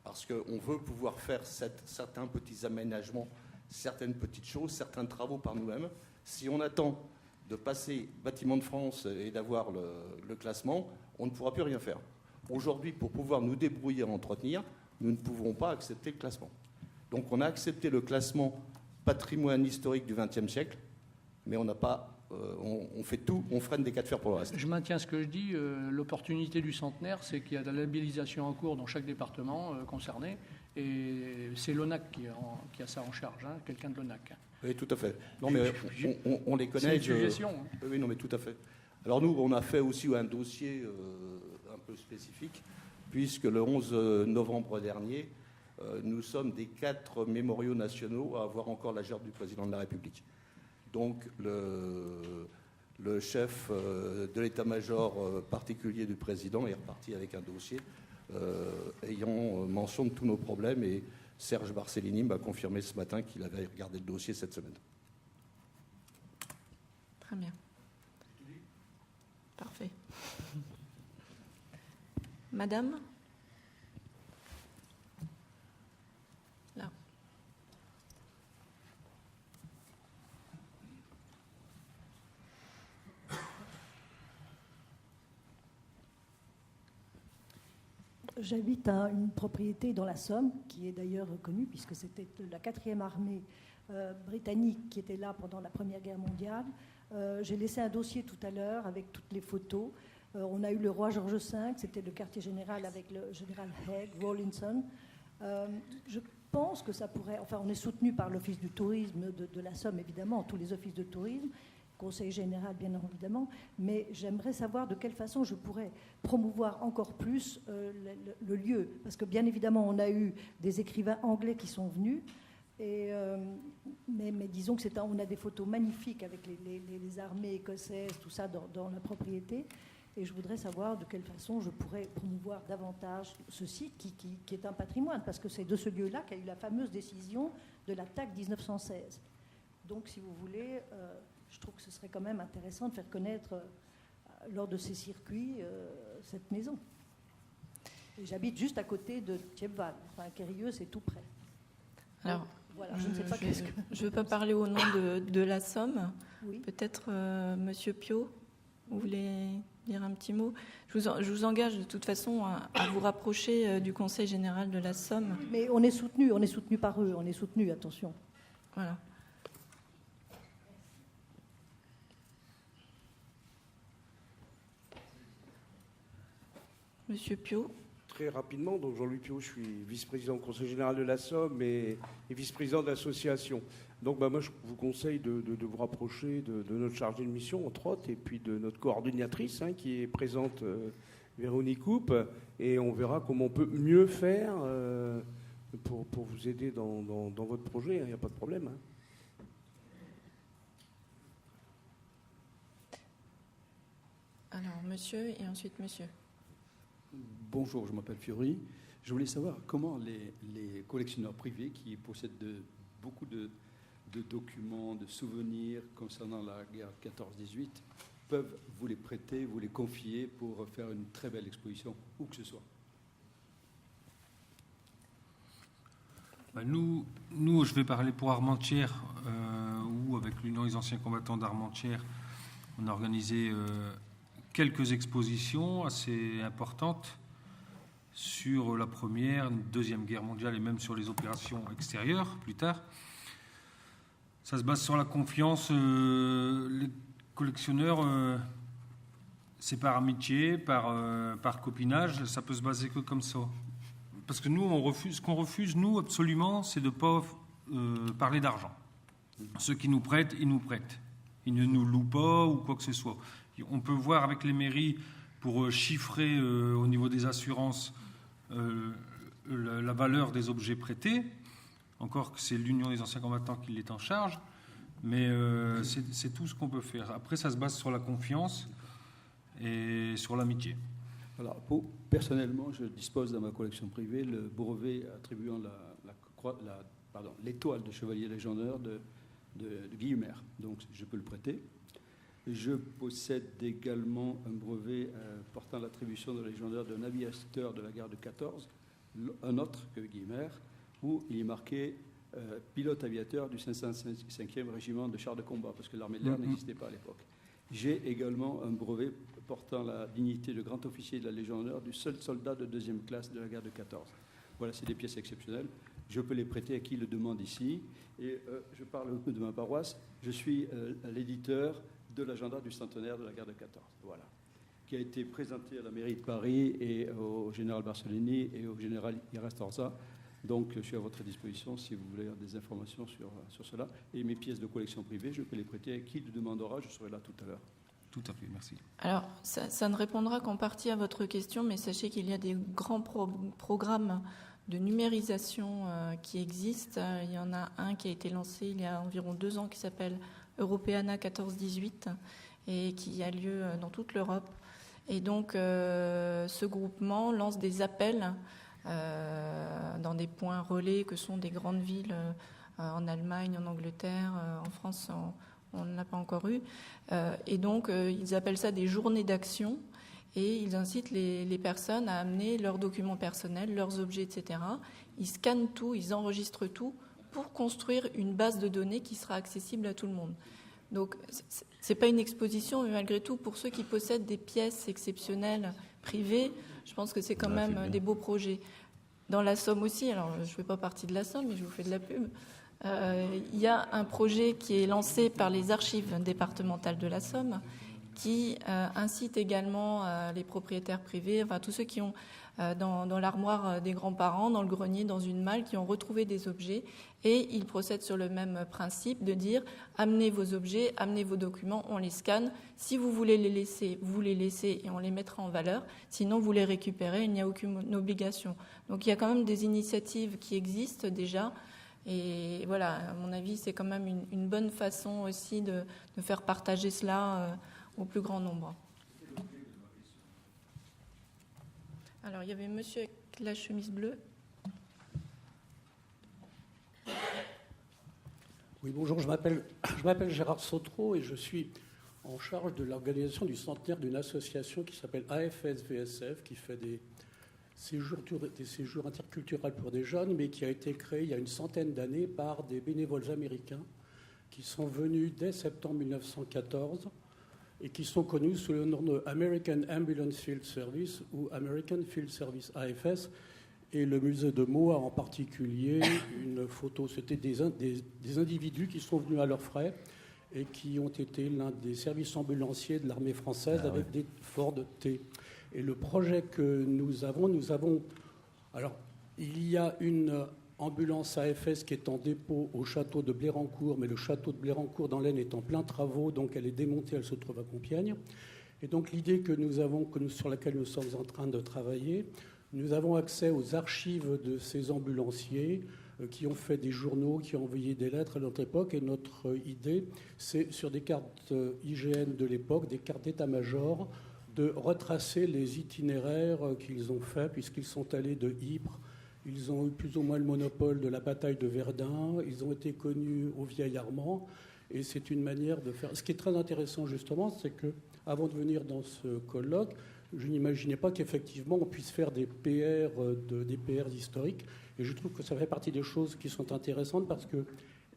Parce qu'on veut pouvoir faire certains petits aménagements, certaines petites choses, certains travaux par nous-mêmes. Si on attend de passer bâtiment de France et d'avoir le classement, on ne pourra plus rien faire. Aujourd'hui, pour pouvoir nous débrouiller à entretenir, nous ne pouvons pas accepter le classement. Donc on a accepté le classement patrimoine historique du XXe siècle, mais on n'a pas, on fait tout, on freine des cas de fer pour le reste. Je maintiens ce que je dis. L'opportunité du centenaire, c'est qu'il y a de la labellisation en cours dans chaque département concerné, et c'est l'ONAC qui a ça en charge, hein, quelqu'un de l'ONAC. Oui, tout à fait. Non, mais on les connaît. C'est une suggestion. Oui, non, mais tout à fait. Alors nous, on a fait aussi un dossier un peu spécifique, puisque le 11 novembre dernier, nous sommes des 4 mémoriaux nationaux à avoir encore la gerbe du président de la République. Donc le chef de l'état-major particulier du président est reparti avec un dossier ayant mention de tous nos problèmes, et Serge Barcellini m'a confirmé ce matin qu'il avait regardé le dossier cette semaine. Très bien. Parfait. Madame ? Là. J'habite à une propriété dans la Somme, qui est d'ailleurs connue, puisque c'était la 4e armée britannique qui était là pendant la Première Guerre mondiale. J'ai laissé un dossier tout à l'heure avec toutes les photos. On a eu le roi George V, c'était le quartier général avec le général Haig, Rawlinson. Je pense que ça pourrait... Enfin, on est soutenu par l'Office du tourisme de la Somme, évidemment, tous les offices de tourisme, Conseil général, bien évidemment, mais j'aimerais savoir de quelle façon je pourrais promouvoir encore plus le lieu. Parce que, bien évidemment, on a eu des écrivains anglais qui sont venus, mais disons que on a des photos magnifiques avec les armées écossaises, tout ça dans la propriété. Et je voudrais savoir de quelle façon je pourrais promouvoir davantage ce site qui est un patrimoine, parce que c'est de ce lieu-là qu'a eu la fameuse décision de l'attaque 1916. Donc, si vous voulez, je trouve que ce serait quand même intéressant de faire connaître, lors de ces circuits, cette maison. Et j'habite juste à côté de Thiepval. Enfin, Quérilleux, c'est tout près. Alors, donc, voilà, je ne sais pas qu'est-ce que... Je ne veux pas parler au nom de la Somme. Oui. Peut-être Monsieur Piot, vous voulez dire un petit mot? Je vous engage de toute façon à vous rapprocher du Conseil général de la Somme. Mais on est soutenu par eux, on est soutenu, attention. Voilà. Monsieur Piot. Très rapidement, donc Jean-Louis Piot, je suis vice-président au Conseil général de la Somme et vice-président de l'association. Donc moi, je vous conseille de vous rapprocher de notre chargée de mission, entre autres, et puis de notre coordinatrice, qui est présente, Véronique Coupe, et on verra comment on peut mieux faire pour vous aider dans votre projet. Il n'y a pas de problème. Alors, monsieur et ensuite monsieur. Bonjour, je m'appelle Fiori. Je voulais savoir comment les collectionneurs privés qui possèdent beaucoup de documents, de souvenirs concernant la guerre 14-18 peuvent vous les prêter, vous les confier pour faire une très belle exposition, où que ce soit. Nous, je vais parler pour Armentières, où avec l'Union des anciens combattants d'Armentières, on a organisé quelques expositions assez importantes sur la Première, Deuxième Guerre mondiale et même sur les opérations extérieures plus tard. Ça se base sur la confiance. Les collectionneurs, c'est par amitié, par copinage, ça peut se baser que comme ça. Parce que nous, ce qu'on refuse, nous, absolument, c'est de ne pas parler d'argent. Ceux qui nous prêtent, ils nous prêtent. Ils ne nous louent pas ou quoi que ce soit. On peut voir avec les mairies pour chiffrer au niveau des assurances la valeur des objets prêtés. Encore que c'est l'Union des anciens combattants qui l'est en charge. Mais c'est tout ce qu'on peut faire. Après, ça se base sur la confiance et sur l'amitié. Alors, personnellement, je dispose dans ma collection privée le brevet attribuant l'étoile de chevalier légendaire de Guillemer. Donc, je peux le prêter. Je possède également un brevet portant l'attribution de légendaire d'un aviateur de la guerre de 14, un autre que Guillemer, où il est marqué pilote aviateur du 505e régiment de chars de combat, parce que l'armée de l'air n'existait pas à l'époque. J'ai également un brevet portant la dignité de grand officier de la Légion d'honneur du seul soldat de deuxième classe de la guerre de 14. Voilà, c'est des pièces exceptionnelles. Je peux les prêter à qui le demande ici. Et je parle de ma paroisse. Je suis l'éditeur de l'agenda du centenaire de la guerre de 14. Voilà. Qui a été présenté à la mairie de Paris et au général Barcellini et au général Irastorza. Donc, je suis à votre disposition si vous voulez des informations sur cela. Et mes pièces de collection privée, je peux les prêter à qui le demandera. Je serai là tout à l'heure. Tout à fait, merci. Alors, ça ne répondra qu'en partie à votre question, mais sachez qu'il y a des grands programmes de numérisation qui existent. Il y en a un qui a été lancé il y a environ 2 ans qui s'appelle Europeana 14-18 et qui a lieu dans toute l'Europe. Et donc, ce groupement lance des appels dans des points relais que sont des grandes villes en Allemagne, en Angleterre, en France, on ne l'a pas encore eu. Et donc, ils appellent ça des journées d'action et ils incitent les personnes à amener leurs documents personnels, leurs objets, etc. Ils scannent tout, ils enregistrent tout pour construire une base de données qui sera accessible à tout le monde. Donc, ce n'est pas une exposition, mais malgré tout, pour ceux qui possèdent des pièces exceptionnelles privées, je pense que c'est quand même des beaux projets. Dans la Somme aussi, alors je ne fais pas partie de la Somme, mais je vous fais de la pub, il y a un projet qui est lancé par les archives départementales de la Somme qui incite également les propriétaires privés, enfin tous ceux qui ont dans l'armoire des grands-parents, dans le grenier, dans une malle, qui ont retrouvé des objets, et ils procèdent sur le même principe de dire amenez vos objets, amenez vos documents, on les scanne. Si vous voulez les laisser, vous les laissez et on les mettra en valeur. Sinon, vous les récupérez, il n'y a aucune obligation. Donc il y a quand même des initiatives qui existent déjà. Et voilà, à mon avis, c'est quand même une bonne façon aussi de faire partager cela au plus grand nombre. Alors, il y avait monsieur avec la chemise bleue. Oui, bonjour, je m'appelle Gérard Sautreau et je suis en charge de l'organisation du centenaire d'une association qui s'appelle AFS-VSF, qui fait des séjours interculturels pour des jeunes, mais qui a été créée il y a une centaine d'années par des bénévoles américains qui sont venus dès septembre 1914 et qui sont connus sous le nom de American Ambulance Field Service ou American Field Service AFS. Et le musée de Meaux a en particulier une photo. C'était des individus qui sont venus à leurs frais et qui ont été l'un des services ambulanciers de l'armée française avec des Ford T. Et le projet que nous avons... Alors, il y a une ambulance AFS qui est en dépôt au château de Blérancourt, mais le château de Blérancourt dans l'Aisne est en plein travaux, donc elle est démontée, elle se trouve à Compiègne. Et donc l'idée que nous avons, sur laquelle nous sommes en train de travailler, nous avons accès aux archives de ces ambulanciers qui ont fait des journaux, qui ont envoyé des lettres à notre époque. Et notre idée, c'est sur des cartes IGN de l'époque, des cartes d'état-major, de retracer les itinéraires qu'ils ont faits, puisqu'ils sont allés de Ypres. Ils ont eu plus ou moins le monopole de la bataille de Verdun. Ils ont été connus au Vieil Armand. Et c'est une manière de faire... Ce qui est très intéressant, justement, c'est que avant de venir dans ce colloque, je n'imaginais pas qu'effectivement on puisse faire des PR historiques. Et je trouve que ça fait partie des choses qui sont intéressantes parce que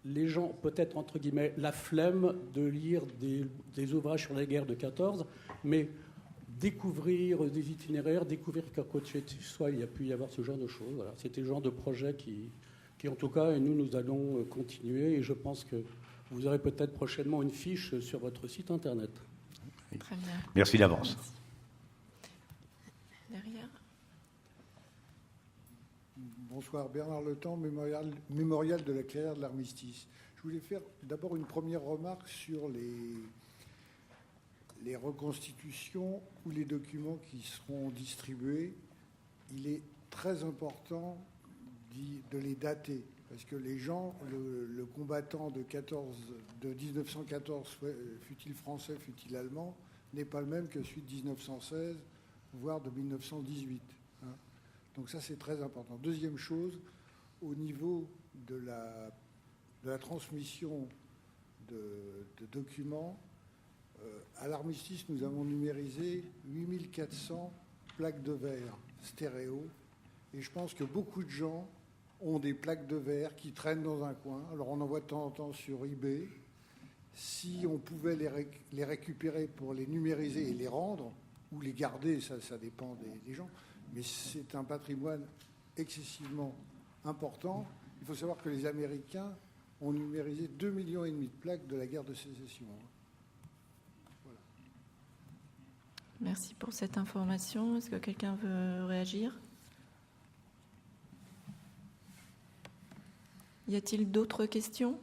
les gens, peut-être entre guillemets, la flemme de lire des ouvrages sur la guerre de 14, mais découvrir des itinéraires, découvrir qu'à côté de soi, il y a pu y avoir ce genre de choses. Voilà. C'était le genre de projet qui, en tout cas, et nous allons continuer. Et je pense que vous aurez peut-être prochainement une fiche sur votre site Internet. Très bien. Merci d'avance. Derrière. Bonsoir, Bernard Letemps, mémorial de la clairière de l'Armistice. Je voulais faire d'abord une première remarque sur les reconstitutions ou les documents qui seront distribués. Il est très important de les dater, parce que les gens, le combattant de 1914, fût-il français, fût-il allemand, n'est pas le même que celui de 1916, voire de 1918. Hein. Donc ça, c'est très important. Deuxième chose, au niveau de la transmission de documents, à l'armistice, nous avons numérisé 8400 plaques de verre stéréo. Et je pense que beaucoup de gens ont des plaques de verre qui traînent dans un coin. Alors on en voit de temps en temps sur eBay. Si on pouvait les récupérer pour les numériser et les rendre, ou les garder, ça dépend des gens, mais c'est un patrimoine excessivement important. Il faut savoir que les Américains ont numérisé 2,5 millions de plaques de la guerre de sécession. Voilà. Merci pour cette information. Est-ce que quelqu'un veut réagir ? Y a-t-il d'autres questions ?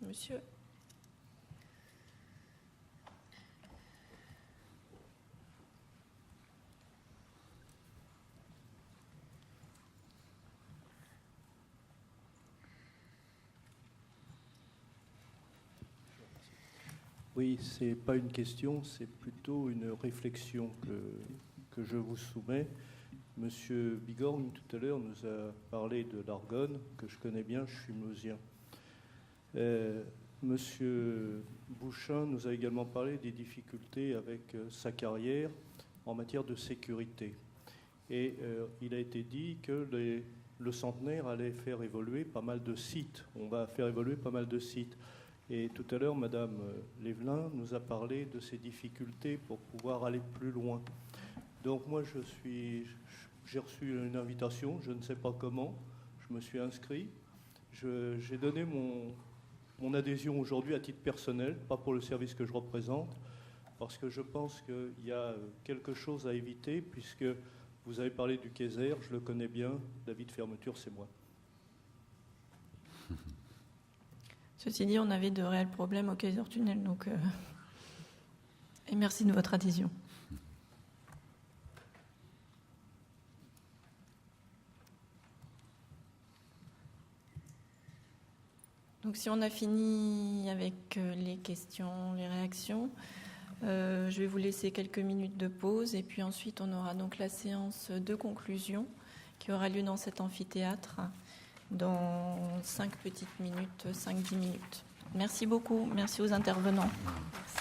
Monsieur ? Oui, ce n'est pas une question, c'est plutôt une réflexion que je vous soumets. Monsieur Bigorgne, tout à l'heure, nous a parlé de l'Argonne, que je connais bien, je suis meusien. Monsieur Bouchin nous a également parlé des difficultés avec sa carrière en matière de sécurité. Et il a été dit que le centenaire allait faire évoluer pas mal de sites. On va faire évoluer pas mal de sites. Et tout à l'heure, Madame Lévelin nous a parlé de ces difficultés pour pouvoir aller plus loin. Donc moi, j'ai reçu une invitation, je ne sais pas comment, je me suis inscrit, j'ai donné mon adhésion aujourd'hui à titre personnel, pas pour le service que je représente, parce que je pense qu'il y a quelque chose à éviter, puisque vous avez parlé du Kayser, je le connais bien, l'avis de fermeture, c'est moi. Ceci dit, on avait de réels problèmes au Kaiser Tunnel, donc... Et merci de votre adhésion. Donc si on a fini avec les questions, les réactions, je vais vous laisser quelques minutes de pause et puis ensuite on aura donc la séance de conclusion qui aura lieu dans cet amphithéâtre dans 5 petites minutes, 5-10 minutes. Merci beaucoup, merci aux intervenants. Merci.